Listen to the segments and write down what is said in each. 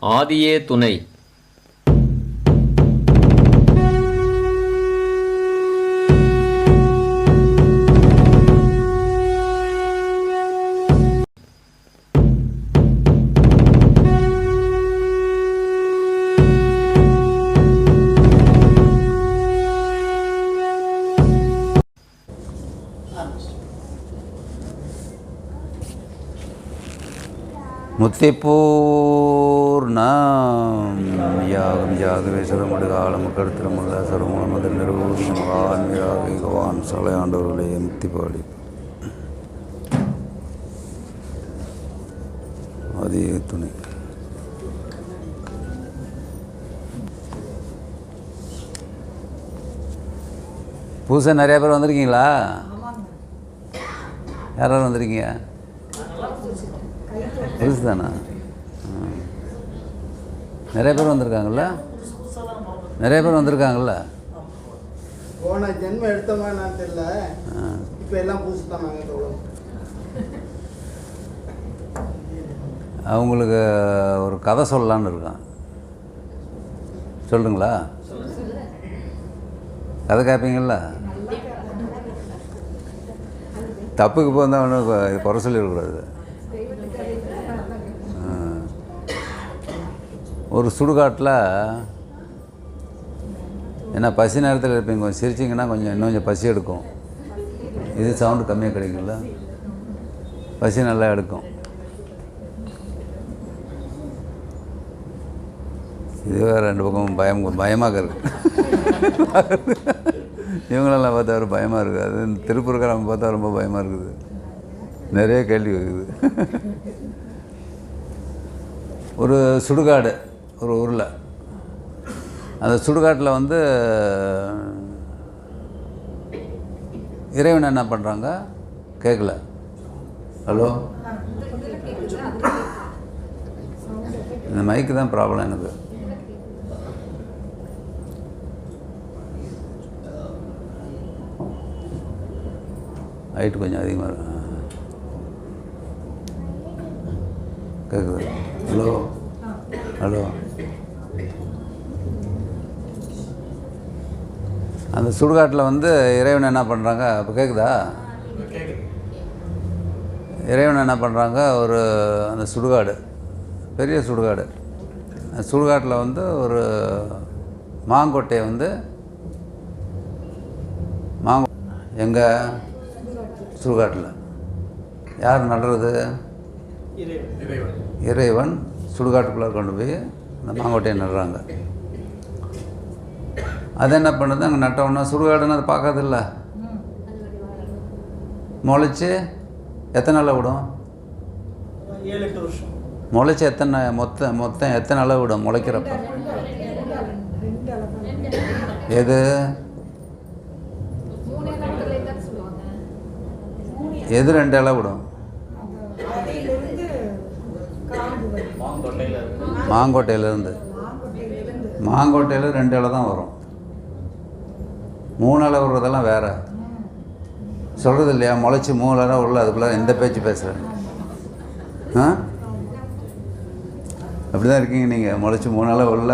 ஆதியே துணை. முத்திப்பூர்ணம் யாகம் யாகவேஸ்வரமடுகாலம் கருத்திரமுள்ள சர்வமத நிறுவூதி மகான்மியாக பகவான் சலையாண்டவர்களுடைய முத்திப்பாடி அதே துணை. பூசை நிறையா பேர் வந்திருக்கீங்களா? யாராவது வந்திருக்கீங்க? புதுசு தானா? நிறைய பேர் வந்திருக்காங்கல்ல? நிறைய பேர் வந்திருக்காங்கல்ல? போன ஜென்மம் எடுத்தோமா நான் தெரியல. இப்போ எல்லாம் புதுசு தான். அவங்களுக்கு ஒரு கதை சொல்லலான்னு இருக்கான். சொல்லுங்களா? கதை கேட்பீங்களா? தப்புக்கு போந்தால் ஒன்றும் குறை சொல்லிடக்கூடாது. ஒரு சுடுகாட்டில் ஏன்னா பசி நேரத்தில் இருப்பீங்க, கொஞ்சம் சிரிச்சிங்கன்னா இன்னும் கொஞ்சம் பசி எடுக்கும். இது சவுண்டு கம்மியாக கிடைக்குங்களா? பசி நல்லா எடுக்கும். இதுவே ரெண்டு பக்கம் பயமாக இருக்குது. இவங்களெல்லாம் பார்த்தா ஒரு பயமாக இருக்குது. அது திருப்பூர்காரங்க பார்த்தா ரொம்ப பயமாக இருக்குது. நிறைய கேள்வி இருக்குது. ஒரு சுடுகாடு ஒரு ஊரில், அந்த சுடுகாட்டில் இறைவன் என்ன பண்ணுறாங்க கேட்கல. ஹலோ, இந்த மைக்கு தான் ப்ராப்ளம் எனக்கு. ஹைட்டு கொஞ்சம் அதிகமாக இருக்கு. கேட்குது? Hello hello. அந்த சுடுகாட்டில் இறைவன் என்ன பண்ணுறாங்க? இப்போ கேட்குதா? இறைவன் என்ன பண்ணுறாங்க? அந்த சுடுகாடு பெரிய சுடுகாடு. அந்த சுடுகாட்டில் ஒரு மாங்கொட்டையை எங்கே சுடுகாட்டில் யார் நடுறது? இறைவன் சுடுகாட்டுக்குள்ளே கொண்டு போய் அந்த மாங்கொட்டையை நடுறாங்க. அது என்ன பண்ணுது? அங்கே நட்டவுடனே சுடுகாடுன்னு அதை பார்க்காதில்ல, முளைச்சி எத்தனை நாளில் விடும்? 7-8 வருஷம் முளைச்சி மொத்தம் எத்தனை அளவு விடும் முளைக்கிறப்ப? எது எது 2 இலை விடும்? மாங்கொட்டையிலேருந்து 2 இலை தான் வரும். 3 இலை விடுறதெல்லாம் வேறு சொல்கிறது இல்லையா? முளைச்சி 3 இலை உள்ள அதுக்குள்ளே எந்த பேச்சு பேசுகிறேன்? அப்படி தான் இருக்கீங்க நீங்கள். முளைச்சி 3 இலை உள்ள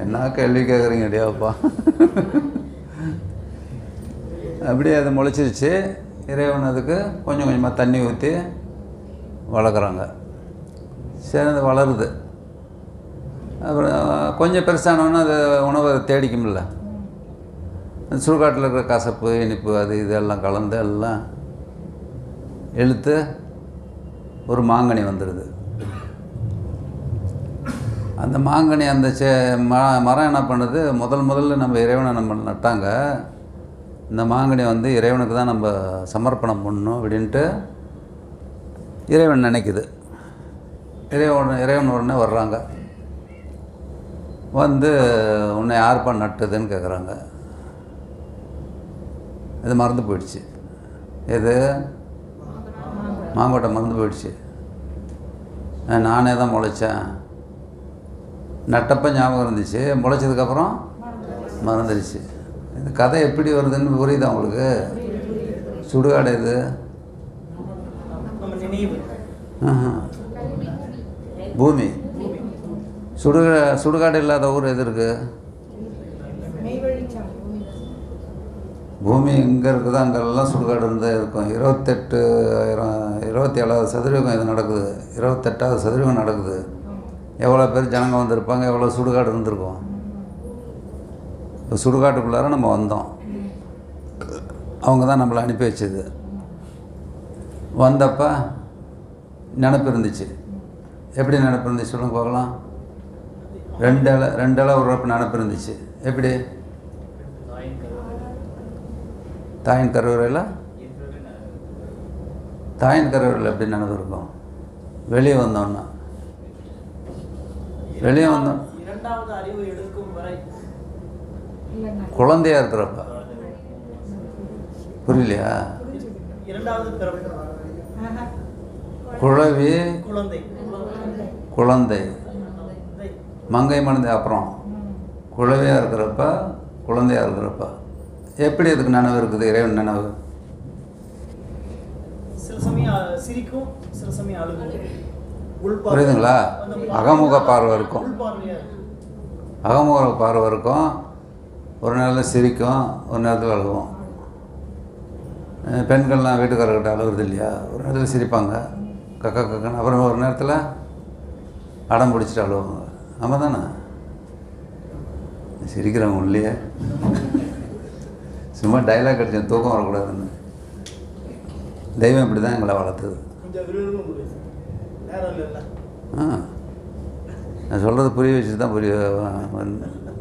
என்ன கேள்வி கேட்குறீங்க அடியாப்பா? அப்படியே அது முளைச்சிருச்சு. இறைவன் அதுக்கு கொஞ்சம் கொஞ்சமாக தண்ணி ஊற்றி வளர்க்குறாங்க. சரி, அது வளருது. அப்புறம் கொஞ்சம் பெருசானோன்னா அது உணவை தேடிக்கும்ல. அந்த சுடுகாட்டில் இருக்கிற கசப்பு இனிப்பு அது இதெல்லாம் கலந்து எல்லாம் இழுத்து ஒரு மாங்கனி வந்துடுது. அந்த மாங்கனி அந்த மரம் என்ன பண்ணுது? முதல்ல நம்ம இறைவனை நம்ம நட்டாங்க. இந்த மாங்கனி இறைவனுக்கு தான் நம்ம சமர்ப்பணம் பண்ணணும் அப்படின்ட்டு இறைவன் நினைக்குது. இறைவன் உடனே வர்றாங்க. உன்னை யார்ப்பா நட்டுதுன்னு கேட்குறாங்க. இது மறந்து போயிடுச்சு. எது? மாங்கொட்டை மறந்து போயிடுச்சு. நானே தான் முளைச்சேன். நட்டப்போ ஞாபகம் இருந்துச்சு, முளைச்சதுக்கப்புறம் மறந்துடுச்சு. இந்த கதை எப்படி வருதுன்னு புரியுதா உங்களுக்கு? சுடுகாடு இது பூமி. சுடுகாடு இல்லாத ஊர் எது இருக்குது? பூமி இங்கே இருக்குதோ அங்கெல்லாம் சுடுகாடு இருந்தால் இருக்கும். 27% இது நடக்குது. 28% நடக்குது. எவ்வளோ பேர் ஜனங்க வந்திருப்பாங்க, எவ்வளோ சுடுகாடு இருந்திருக்கும். இப்போ சுடுகாட்டுக்குள்ளார நம்ம வந்தோம். அவங்க தான் நம்மளை அனுப்பி வச்சது. வந்தப்போ நினப்பு இருந்துச்சு. எப்படி நினப்பு இருந்துச்சு சொல்லுங்க பார்க்கலாம். 2 இலை உறப்பு நினப்பு இருந்துச்சு. எப்படி? தாயின் கருவறையில் எப்படி நினைவு இருக்கும்? வெளியே வந்தோன்னா குழந்தையா இருக்கிறப்ப. புரியலையா? குழவி, குழந்தை, மங்கை மணந்தை, அப்புறம் குழவையாக இருக்கிறப்ப, குழந்தையாக இருக்கிறப்ப எப்படி அதுக்கு நினைவு இருக்குது? இறைவன் நினைவு. சில சமயம் சிரிக்கும், சில சமயம் அழுகும். புரியுதுங்களா? அகமுக பார்வை இருக்கும். அகமுக பார்வை இருக்கும். ஒரு நேரத்தில் சிரிக்கும், ஒரு நேரத்தில் அழுகும். பெண்கள்லாம் வீட்டுக்காரர்கிட்ட அழுகுறது இல்லையா? ஒரு நேரத்தில் சிரிப்பாங்க, கக்கா கக்கன்னு. அப்புறம் ஒரு நேரத்தில் அடம் பிடிச்சிட்டு அழுவாங்க. ஆமாம் தானே? சிரிக்கிறவங்க இல்லையே, சும்மா டைலாக் அடிச்சேன், தூக்கம் வரக்கூடாதுன்னு. தெய்வம் இப்படி தான் எங்களை வளர்த்துது. நான் சொல்கிறது புரிய வச்சு தான்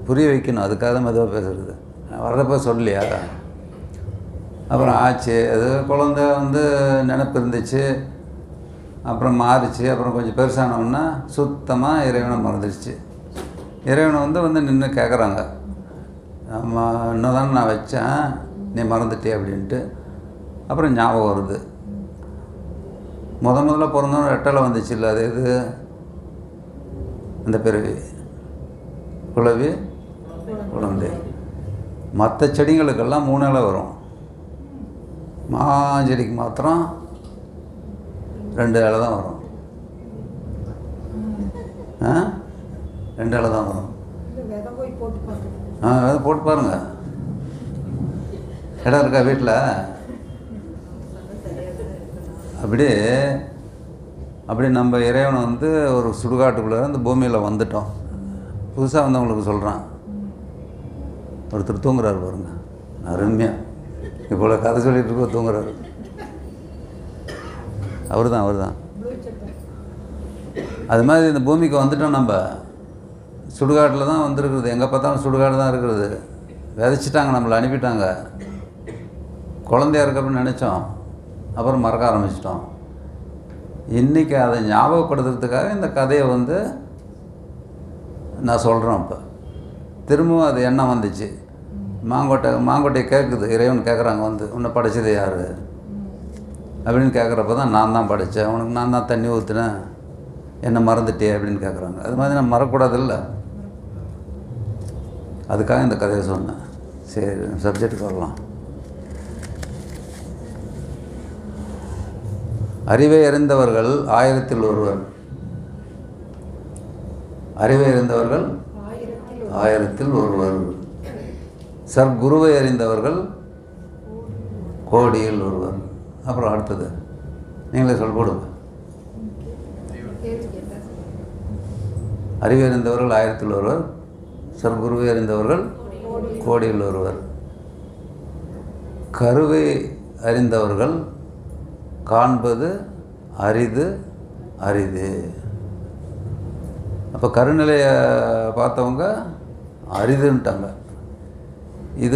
புரிய வைக்கணும். அதுக்காக தான் மெதுவாக பேசுகிறது. வர்றப்ப சொல்லலையா? அப்புறம் ஆச்சு. அது குழந்தை நினப்பு இருந்துச்சு, அப்புறம் மாறிச்சு. அப்புறம் கொஞ்சம் பெருசானோன்னா சுத்தமாக இறைவனை மறந்துடுச்சு. இறைவனை நின்று கேட்குறாங்க, நம்ம இன்னும் நான் வச்சேன், நீ மறந்துட்டே அப்படின்ட்டு. அப்புறம் ஞாபகம் வருது. முதல்ல பிறந்தோன்னு 2 இலை வந்துச்சு இல்லை? அது எது? அந்த பிறவி, குழவி, குழந்தை. மற்ற செடிகளுக்கெல்லாம் 3 இலை வரும். மாஞ்செடிக்கு மாத்திரம் 2 இலை தான் வரும். 2 இலை தான் வரும். விதை போட்டு பாருங்க. இடம் இருக்கா வீட்டில்? அப்படி நம்ம இறைவனை ஒரு சுடுகாட்டுக்குள்ளே இந்த பூமியில் வந்துட்டோம். புதுசாக வந்தவங்களுக்கு சொல்கிறான். ஒருத்தர் தூங்குறாரு பாருங்க, அருமையாக. இப்போ கதை சொல்லிட்டு இருக்க தூங்குறாரு. அவர் தான். அது மாதிரி இந்த பூமிக்கு வந்துட்டோம். நம்ம சுடுகாட்டில் தான் வந்துருக்குறது. எங்கே பார்த்தாலும் சுடுகாடு தான் இருக்கிறது. விதைச்சிட்டாங்க, நம்மளை அனுப்பிட்டாங்க. குழந்தையா இருக்கப்ப நினச்சோம், அப்புறம் மறக்க ஆரம்பிச்சிட்டோம். இன்றைக்கி அதை ஞாபகப்படுத்துறதுக்காக இந்த கதையை நான் சொல்கிறேன். இப்போ திரும்பவும் அது எண்ணம் வந்துச்சு. மாங்கொட்டையை கேட்குது. இறைவன் கேட்குறாங்க, உன்னை படைச்சது யார் அப்படின்னு கேட்குறப்ப தான் நான் தான் படைத்தேன், உனக்கு நான் தான் தண்ணி ஊற்றுனேன், என்னை மறந்துட்டே அப்படின்னு கேட்குறாங்க. அது மாதிரி நான் மறக்கூடாது இல்லை? அதுக்காக இந்த கதையை சொன்னேன். சரி, சப்ஜெக்டுக்கு வரலாம். அறிவை அறிந்தவர்கள் 1000-ல் ஒருவர். அறிவை அறிந்தவர்கள் 1000-ல் ஒருவர். சர்க்குருவை அறிந்தவர்கள் கோடியில் ஒருவர். அப்புறம் அடுத்தது நீங்களே சொல் போடுங்க. அறிவை அறிந்தவர்கள் 1000-ல் ஒருவர். சர்க்குருவை அறிந்தவர்கள் கோடியில் ஒருவர். கருவை அறிந்தவர்கள் காண்பது அரிது அரிது. அப்போ கருநிலையை பார்த்தவங்க அரிதுன்ட்டாங்க. இது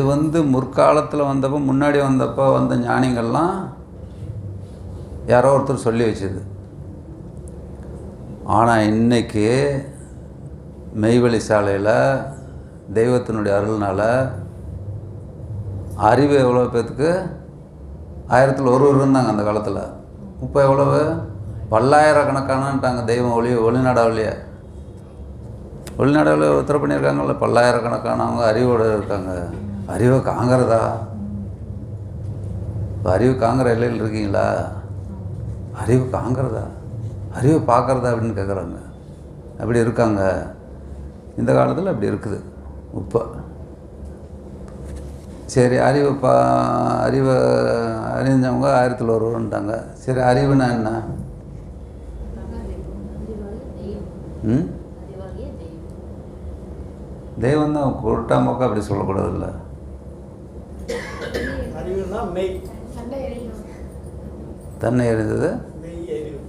முற்காலத்தில் வந்தப்போ, முன்னாடி வந்தப்போ வந்த ஞானிகள்லாம் யாரோ ஒருத்தர் சொல்லி வச்சது. ஆனால் இன்றைக்கி மெய்வழி சாலையில் தெய்வத்தினுடைய அருள்னால் அறிவு எவ்வளோ பேர்த்துக்கு 1000-ல் ஒருவர் இருந்தாங்க அந்த காலத்தில். இப்போ எவ்வளவு? பல்லாயிரக்கணக்கானன்ட்டாங்க. தெய்வம் வெளிநாடாவிலேயே உத்தரவு பண்ணியிருக்காங்கல்ல. பல்லாயிரக்கணக்கானவங்க அறிவோடு இருக்காங்க. அறிவை காங்கிறதா? இப்போ அறிவு காங்கிற எல்லையில் இருக்கீங்களா? அறிவு காங்கிறதா? அறிவை பார்க்குறதா அப்படின்னு கேட்குறாங்க. அப்படி இருக்காங்க. இந்த காலத்தில் அப்படி இருக்குது இப்போ. சரி, அறிவை அறிஞ்சவங்க 1000ல் ஒருவன்ட்டாங்க. சரி, அறிவுனா என்ன? தெய்வம் தான் கூட்டாமக்கா அப்படி சொல்லக்கூடாதுல்ல. அறிவுனா மெய், தன்னை அறிந்தது மெய் அறிவு.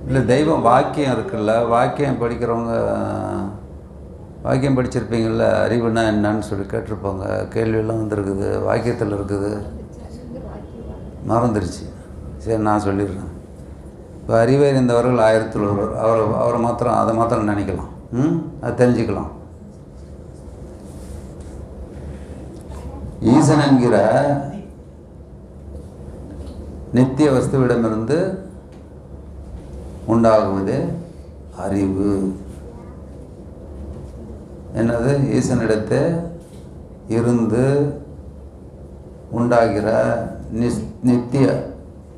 இல்லை, தெய்வம் வாக்கியம் இருக்குல்ல, வாக்கியம் படிக்கிறவங்க வாக்கியம் படிச்சிருப்பீங்கள்ல, அறிவுனா என்னன்னு சொல்லி கேட்டிருப்பாங்க. கேள்வியெல்லாம் வந்துருக்குது, வாக்கியத்தில் இருக்குது, மறந்துடுச்சு. சரி, நான் சொல்லிடுறேன். இப்போ அறிவை அறிந்தவர்கள் 1000ல் ஒருவர். அவரை மாத்திரம் அதை மாத்திரம் நினைக்கலாம். அது தெரிஞ்சுக்கலாம். ஈசன் என்கிற நித்திய வஸ்துவிடமிருந்து உண்டாகுவது அறிவு. என்னது? ஈசனிடத்தை இருந்து உண்டாகிற நித்திய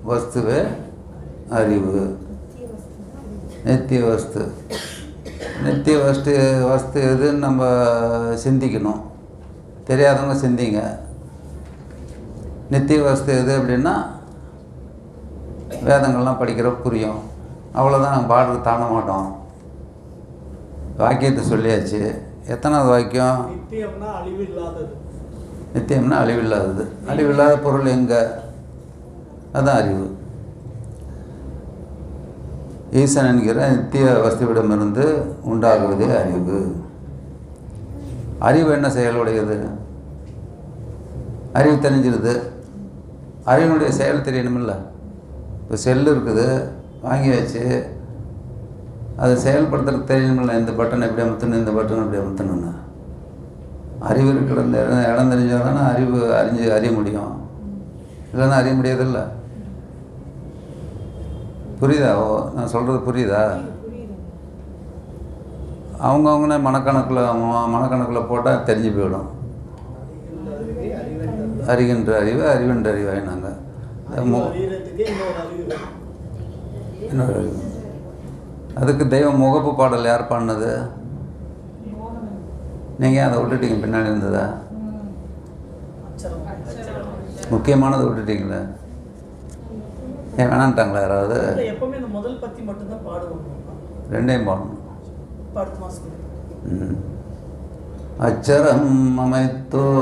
வஸ்துவே அறிவு. நித்திய வஸ்து வஸ்து எதுன்னு நம்ம சிந்திக்கணும். தெரியாதவங்க சிந்திங்க. நித்திய வஸ்து எது அப்படின்னா வேதங்கள்லாம் படிக்கிற புரியும். அவ்வளோதான், நம்ம பாடுறது தாண்ட மாட்டோம். வாக்கியத்தை சொல்லியாச்சு. எத்தனாவது வாக்கியம்? நித்தியம்னா அழிவில்லாதது. நித்தியம்னா அழிவில்லாதது. அழிவில்லாத பொருள் எங்கே? அதுதான் அறிவு. ஈசன் என்கிற நித்திய வஸ்துவிடமிருந்து உண்டாகுவதே அறிவு. அறிவு என்ன செயலுடையது? அறிவு தெரிஞ்சிருது. அறிவினுடைய செயல் தெரியணுமில்ல. இப்போ செல்லு இருக்குது, வாங்கியாச்சு, அதை செயல்படுத்துறது தெரியணுமில்ல. இந்த பட்டன் எப்படி அமுத்தணும், இந்த பட்டன் எப்படி அமுத்தணும்னு. அறிவு இருக்கிற இந்த இடம் தெரிஞ்சால் தானே அறிய முடியும். இல்லைன்னா அறிய முடியாதில்ல. புரியுதா? நான் சொல்கிறது புரியுதா? அவங்கவுங்கனே மனக்கணக்கில் போட்டால் தெரிஞ்சு போயிடும். அறிகின்ற அறிவு, அறிவென்ற அறிவாயினாங்க. இன்னொரு அறிவு. அதுக்கு தெய்வம் முகப்பு பாடல் யார் பாடினது? நீங்கள் அதை விட்டுட்டீங்க, பின்னாடி இருந்ததா? முக்கியமானதை விட்டுட்டீங்களே. ஏன் வேணான்ட்டாங்களா யாராவது? எப்பவுமே இந்த முதல் பத்தி மட்டும்தான் பாடுவோம். ரெண்டையும் பாடணும். அடுத்த மாதம் அச்சரம் அமைத்தோன்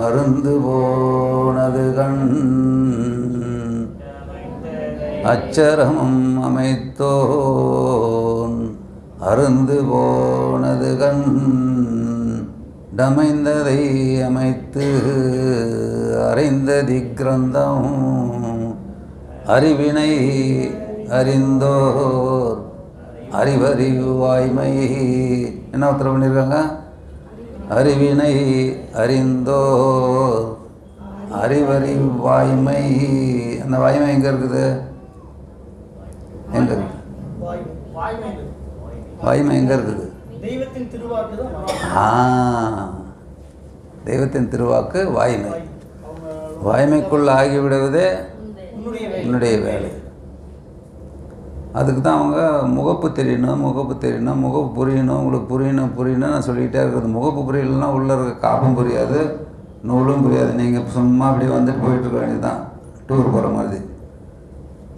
அருந்து போனது கண். அச்சரம் அமைத்தோன் அருந்து போனது கண். டமைந்ததை அமைத்து அறிந்த திக்ரந்தம். அறிவினை அறிந்தோர் அறிவறிவு வாய்மை. என்ன உத்தரவு பண்ணியிருக்காங்க? அறிவினை அறிந்தோர் அறிவறிவு வாய்மை. அந்த வாய்மை எங்கே இருக்குது? எங்கே இருக்குது வாய்மை? எங்கே இருக்குது? தெய்வத்தின் திருவாக்கு தான். தெய்வத்தின் திருவாக்கு வாய்மை. வாய்மைக்குள் ஆகிவிடுவதே உன்னுடைய வேலை. அதுக்கு தான் அவங்க முகப்பு தெரியணும், முகப்பு புரியணும், உங்களுக்கு புரியணும்னு நான் சொல்லிக்கிட்டே இருக்கிறது. முகப்பு புரியலைன்னா உள்ளே இருக்க காப்பும் புரியாது, நூலும் புரியாது. நீங்கள் சும்மா அப்படியே வந்துட்டு போயிட்டுருக்க வேண்டியது தான், டூர் போகிற மாதிரி.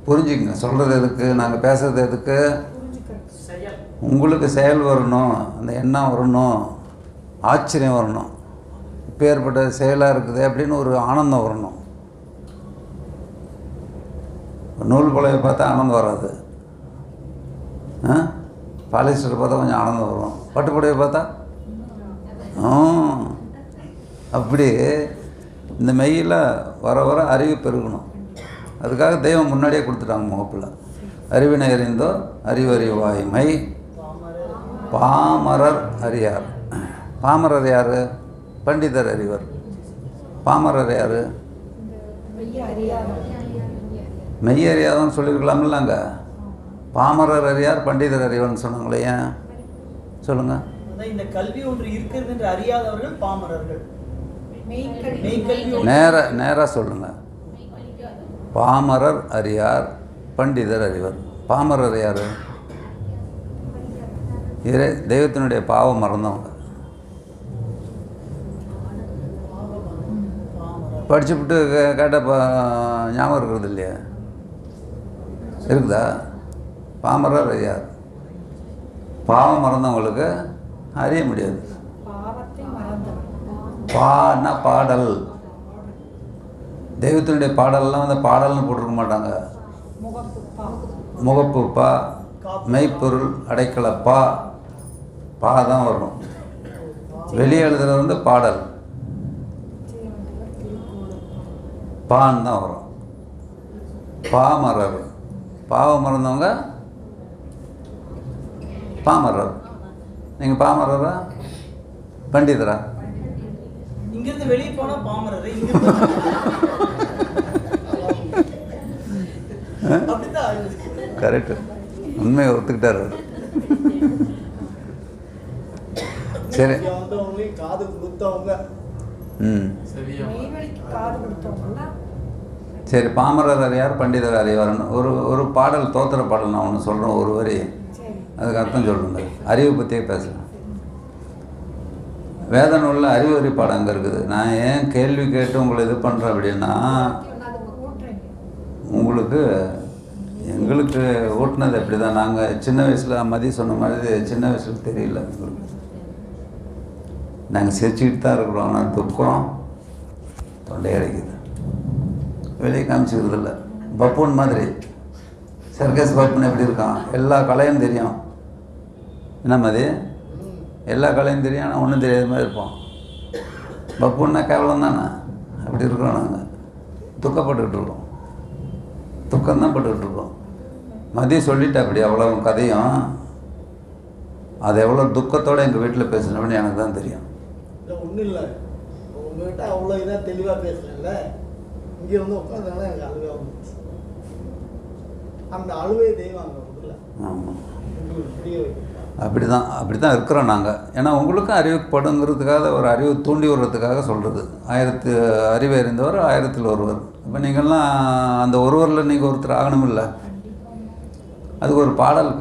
புரிஞ்சுக்கங்க. சொல்கிறது எதுக்கு, நாங்கள் பேசுகிறது எதுக்கு? உங்களுக்கு செயல் வரணும், அந்த எண்ணம் வரணும், ஆச்சரியம் வரணும். இப்போ ஏற்பட்ட செயலாக இருக்குது அப்படின்னு ஒரு ஆனந்தம் வரணும். நூல் புலையை பார்த்தா ஆனந்தம் வராது. பாலிஸ்டர் பார்த்தா கொஞ்சம் ஆனந்தம் வரும். பட்டுப்புடையை பார்த்தா அப்படி இந்த மெய்யில் வர வர அறிவு பெருகணும். அதுக்காக தெய்வம் முன்னாடியே கொடுத்துட்டாங்க முகப்பில். அறிவினை அறிந்தோ அறிவறிவு வாய்மை. பாமரர் அறியார். பாமரர் யார்? பண்டிதர் அறிவர். பாமரர் யார்? மெய் அறியாதவன்னு சொல்லியிருக்கலாமில்லங்க. பாமரர் அறியார், பண்டிதர் அறிவர்னு சொன்னாங்களே, ஏன் சொல்லுங்கள்? இந்த கல்வி ஒன்று இருக்கிறது என்று அறியாதவர்கள் பாமரர்கள். நேராக சொல்லுங்கள். பாமரர் அறியார், பண்டிதர் அறிவர். பாமரர் யார்? தெய்வத்தினுடைய பாவம் மறந்தவங்க. படிச்சுவிட்டு கேட்டால் ஞாபகம் இருக்கிறது இல்லையா? இருக்குதா? பாமரர் யார்? பாவம் மறந்தவங்களுக்கு அறிய முடியாது. பான்னா பாடல். தெய்வத்தினுடைய பாடல்லாம் வந்து பாடல்னு போட்டிருக்க மாட்டாங்க. முகப்பு பா, மெய்ப்பொருள் அடைக்கலப்பா, பா தான் வரும். வெளியே எழுதுறது வந்து பாடல், பான் தான் வரும். பாமரர், பாவம் மறந்தவங்க பாமரர். நீங்கள் பாமரரா பண்டிதரா? இங்கிருந்து வெளியே போனா பாமரர், அப்படித்தான். கரெக்டு, உண்மையை ஒத்துக்கிட்டார். சரி. காது கொடுத்தவங்க. சரி, பாமரர் யார், பண்டிதர் அறிவார்னு ஒரு பாடல், தோத்திர பாடல் நான் ஒன்று சொல்கிறேன், ஒரு வரி, அதுக்கு அர்த்தம் சொல்லுங்க. அறிவை பற்றியே பேசுகிறேன். வேத நூலில் அறிவறி பாடம் அங்கே இருக்குது. நான் ஏன் கேள்வி கேட்டு உங்களை இது பண்ணுறேன் அப்படின்னா, உங்களுக்கு எங்களுக்கு ஊட்டினது எப்படி தான். நாங்கள் சின்ன வயசில் மதி சொன்ன மாதிரி சின்ன வயசில் தெரியல எங்களுக்கு. நாங்கள் சிரிச்சுக்கிட்டு தான் இருக்கிறோம். ஆனால் துக்கம் தொண்டை அடைக்குது, வெளியே காமிச்சிக்கிறது இல்லை. பப்புன் மாதிரி, சர்க்கஸ் பப்புன் எப்படி இருக்கான், எல்லா கலையும் தெரியும். என்ன மாதிரி எல்லா கலையும் தெரியும், ஆனால் ஒன்றும் தெரியாத மாதிரி இருப்போம். பப்புன்னா கேவலம் தானே. அப்படி இருக்கிறோம். நாங்கள் துக்கப்பட்டுக்கிட்டு இருக்கோம், துக்கம்தான் பட்டுக்கிட்டு இருக்கோம். மதிய சொல்லிட்டு அப்படி அவ்வளோ கதையும், அது எவ்வளோ துக்கத்தோடு எங்கள் வீட்டில் பேசணும்னு எனக்கு தான் தெரியும். இல்லை ஒன்றும் இல்லை, உங்கள்கிட்ட அவ்வளோ இதாக தெளிவாக பேசல. இங்கே வந்து உட்காந்துனால எனக்கு அழுவாக வந்துச்சு. அந்த அழுவே தெய்வம் அங்கே முதல்ல. ஆமாம், உங்களுக்கு புரிய வைக்க அப்படி தான் இருக்கிறோம் நாங்கள். ஏன்னா உங்களுக்கும் அறிவுப்படுங்கிறதுக்காக, ஒரு அறிவு தூண்டி விடுறதுக்காக சொல்கிறது. அறிவு அறிந்தவர் 1000ல் ஒருவர். இப்போ நீங்கள்லாம் அந்த ஒருவரில் நீங்கள் ஒருத்தர் ஆகணும் இல்லை. அதுக்கு ஒரு பாடல்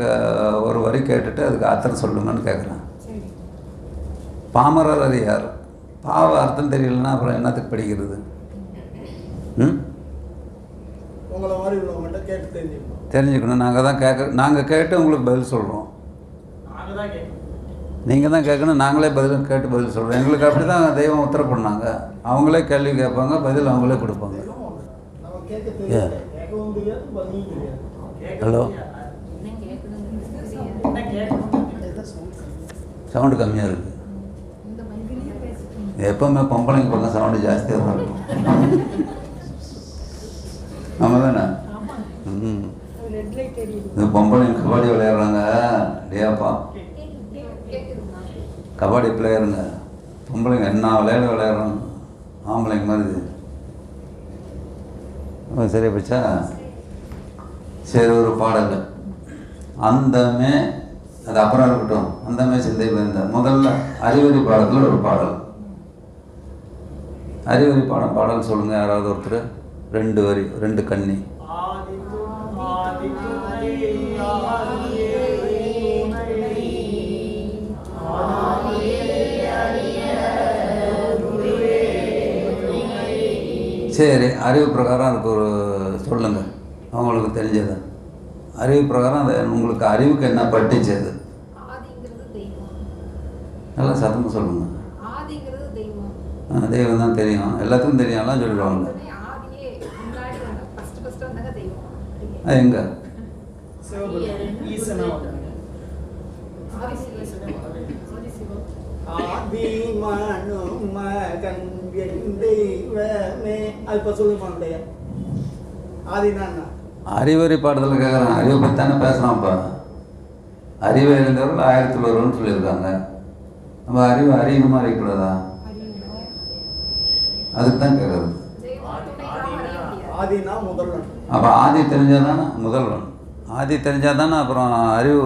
ஒரு வரி கேட்டுட்டு அதுக்கு அர்த்தம் சொல்லுங்கன்னு கேட்குறேன். பாமரர் அறியார், பாவ அர்த்தம் தெரியலன்னா அப்புறம் என்னத்துக்கு படிக்கிறது? உங்களை மாதிரி உள்ளவங்கள்ட்ட கேட்டு தெரிஞ்சுக்கணும். நாங்கள் கேட்டு உங்களுக்கு பதில் சொல்கிறோம். நீங்கள் தான் கேட்கணும், நாங்களே கேட்டு பதில் சொல்கிறோம். எங்களுக்கு அப்படி தான் தெய்வம் உத்தரவு பண்ணாங்க. அவங்களே கேள்வி கேட்பாங்க, பதில் அவங்களே கொடுப்பாங்க. ஹலோ, சவுண்டு கம்மியாக இருக்குது. எப்போவுமே பொம்பளைங்க பக்கம் சவுண்டு ஜாஸ்தியாக தான் இருக்கும். ஆமாம் தானே? இது பொம்பளைங்க கபடி விளையாடுறாங்க. டேப்பா, கபடி பிளேயருங்க. பொம்பளைங்க என்ன விளையாடுறாங்க, ஆம்பளைங்க மாதிரி. சரியா போச்சா? சரி, ஒரு பாடல் அந்தமே, அது அப்புறம் இருக்கட்டும். அந்தமே சிந்தை பெருந்த முதல்ல அறிவறி பாடத்தில் ஒரு பாடல். அறிவறி பாடல் சொல்லுங்கள் யாராவது ஒருத்தர். 2 வரி, 2 கன்னி. சரி, அறிவு பிரகாரம் அதுக்கு ஒரு சொல்லுங்கள், அவங்களுக்கு தெரிஞ்சது. அறிவு பிரகாரம் அது உங்களுக்கு அறிவுக்கு என்ன பட்டுச்சு? அது நல்லா சத்தமாக சொல்லுங்க. தெய்வம் தான் தெரியும், எல்லாத்துக்கும் தெரியும், எல்லாம் சொல்லிடுவாங்க. அது எங்கே? அறிவறி பாடத்தில் கேட்குறான். அறிவை பற்றி தானே பேசுகிறான்ப்பா. அறிவை அறிந்தவர்கள் 1000ல் ஒருவர்னு சொல்லியிருக்காங்க. நம்ம அறிவை அறியணுமா அறியக்கூடாதா? அதுக்கு தான் கேட்குறது. அப்போ ஆதி தெரிஞ்சால் தானே முதல்வன். ஆதி தெரிஞ்சால் தானே அப்புறம் அறிவு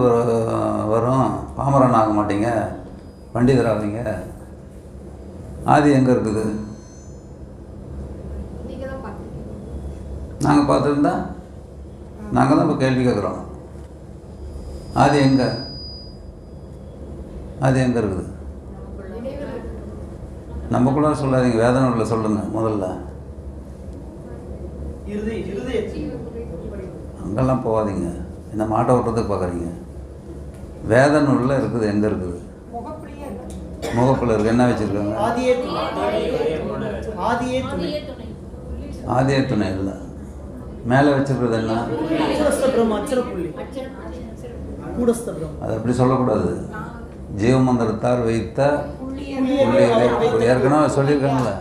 வரும். பாமரன் ஆக மாட்டீங்க, பண்டிதர் ஆவீங்க. ஆதி எங்கே இருக்குது? நாங்கள் பார்த்துருந்தா நாங்கள் தான் இப்போ கேள்வி கேட்குறோம். ஆதி எங்கே? அது எங்கே இருக்குது? நமக்குள்ள சொல்லாதீங்க, வேதனை உள்ள சொல்லுங்கள் முதல்ல. அங்கெல்லாம் போகாதீங்க, என்ன மாட்டை ஓட்டுறதுக்கு பார்க்குறீங்க. வேத நூலில் இருக்குது. எங்கே இருக்குது? முகப்பில் இருக்குது. என்ன வச்சுருக்காங்க? ஆதியே துணை இல்லை. மேலே வச்சுருக்கிறது என்ன? அது அப்படி சொல்லக்கூடாது. ஜீவமந்திரத்தார் வைத்த புள்ளிகளை ஏற்கனவே சொல்லியிருக்காங்களே.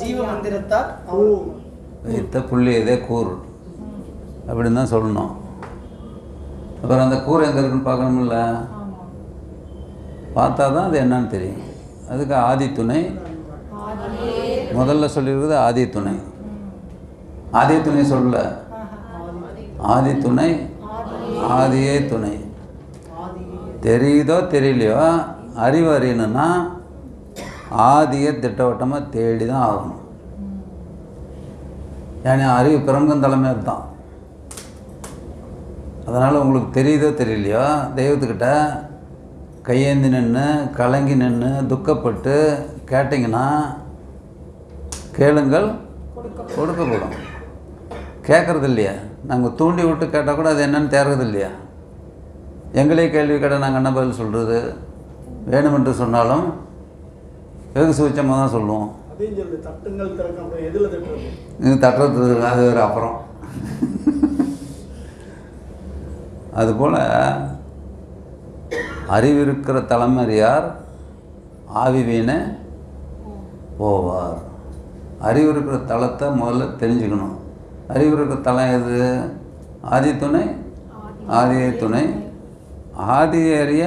ஜீவமந்திரத்தார் வைத்த புள்ளியதே கூர் அப்படின்னு தான் சொல்லணும். அப்புறம் அந்த கூர் எங்கே இருக்குன்னு பார்க்கணும்ல, பார்த்தா தான் அது என்னன்னு தெரியும். அதுக்கு ஆதி துணை முதல்ல சொல்லியிருக்குது. ஆதி துணை, ஆதி துணை சொல்ல, ஆதி துணை, ஆதியே துணை. தெரியுதோ தெரியலையோ, அறிவு அறியணுன்னா ஆதியை திட்டவட்டமாக தேடி தான் ஆகணும். ஏன்னா அறிவு பிறங்குந்தலைமையாக தான். அதனால் உங்களுக்கு தெரியுதோ தெரியலையோ, தெய்வத்துக்கிட்ட கையேந்தி நின்று கலங்கி நின்று துக்கப்பட்டு கேட்டிங்கன்னா கேளுங்கள் கொடுக்கப்படும். கேட்குறது இல்லையா? நாங்கள் தூண்டி விட்டு கேட்டால் கூட அது என்னன்னு தேர்றது இல்லையா? எங்களே கேள்வி கேட்டால் நாங்கள் என்ன பதில் சொல்கிறது? வேணுமென்று சொன்னாலும் வெகு சூச்சமாக தான் சொல்லுவோம். இது தட்டுறது அது ஒரு அப்புறம். அதுபோல் அறிவிருக்கிற தலைமறியார் ஆவி வீண போவார். அறிவு இருக்கிற தளத்தை முதல்ல தெரிஞ்சுக்கணும். அறிவு இருக்கிற தளம் எது? ஆதி துணை, ஆதியை துணை. ஆதி அறிய,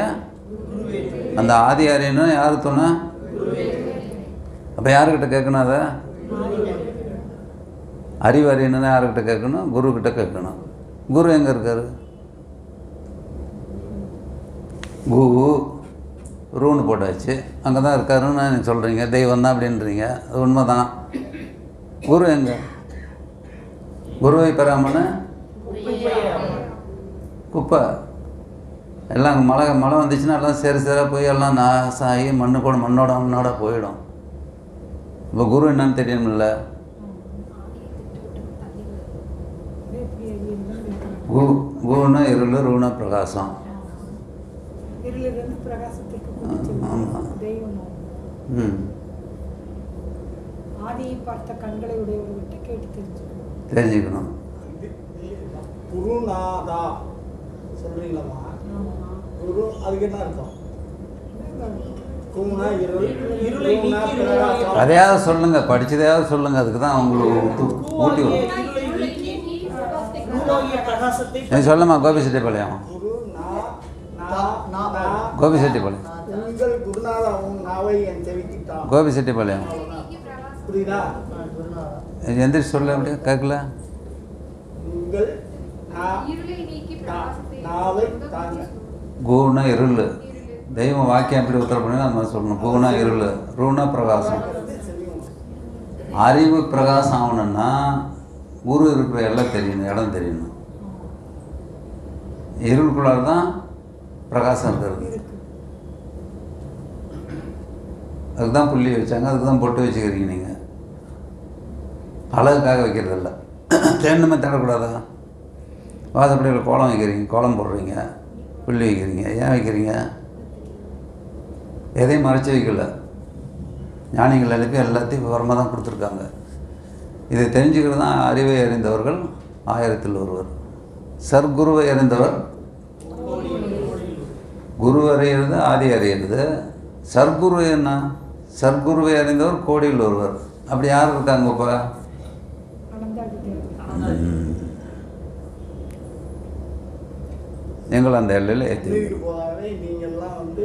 அந்த ஆதி அறியணும் யார் துணை? அப்போ யாருக்கிட்ட கேட்கணும்? அதை அறிவு அறியணும்னா யாருக்கிட்ட கேட்கணும்? குருக்கிட்ட கேட்கணும். குரு எங்கே இருக்கார்? ரூன்னு போட்டாச்சு, அங்கே தான் இருக்காருன்னு நீங்கள் சொல்கிறீங்க. தெய்வம் தான் அப்படின்றீங்க, அது உண்மை தான். குரு எங்கே? குருவை பெறாமன்னு குப்பை எல்லாம் மழை வந்துச்சுன்னா எல்லாம் சேராக போய் எல்லாம் நாசாகி மண்ணோட போயிடும். இப்போ குரு என்னன்னு தெரியணும்ல. குருன்னா இருள், ரூனா பிரகாசம். ஆமாம். தெரிஞ்சுக்கணும். குருநாதா சொல்றீங்களா? குரு அதுக்கு என்ன அர்த்தம்? அதையாவது சொல்லுங்க, படிச்சதையாவது சொல்லுங்க. அதுக்கு தான் உங்களுக்கு ஊட்டி வரும். நீ சொல்லுமா கோபிசெட்டிப்பாளையம். கோபிசெட்டிப்பாளையம், கோபிசெட்டிப்பாளையம். எந்திரிச்சு சொல்ல அப்படியே கேட்கல. கூனா இருள். தெய்வம் வாக்கியம் எப்படி உத்தரவு பண்ணி அந்த மாதிரி சொல்லணும். கூனா இருள், ரூனா பிரகாசம். அறிவு பிரகாசம் ஆகணும்னா குரு இருக்கிற எல்லாம் தெரியணும், இடம் தெரியணும். இருளுக்குள்ளார தான் பிரகாசம் இருக்கிறது. அதுக்கு தான் புள்ளி வச்சாங்க, அதுக்கு தான் பொட்டு வச்சுக்கிறீங்க. நீங்கள் அழகுக்காக வைக்கிறதில்ல. தேனுமே தேடக்கூடாதா? வாசப்படியில் கோலம் வைக்கிறீங்க, கோலம் போடுறீங்க, புள்ளி வைக்கிறீங்க. ஏன் வைக்கிறீங்க? எதையும் மறைச்சி வைக்கல. ஞானிகள் எழுப்பி எல்லாத்தையும் விவரமாக தான் கொடுத்துருக்காங்க. இதை தெரிஞ்சுக்கிறது தான் அறிவை அறிந்தவர்கள் 1000-ல் ஒருவர். சர்க்குருவை அறிந்தவர். குரு அறியிறது ஆதி அறியிறது. சர்க்குரு என்ன? சர்க்குருவை அறிந்தவர் கோடியில் ஒருவர். அப்படி யார் இருக்காங்க? இப்போ எங்களை அந்த எல்லையில் ஏற்றி நீங்கள்லாம் வந்து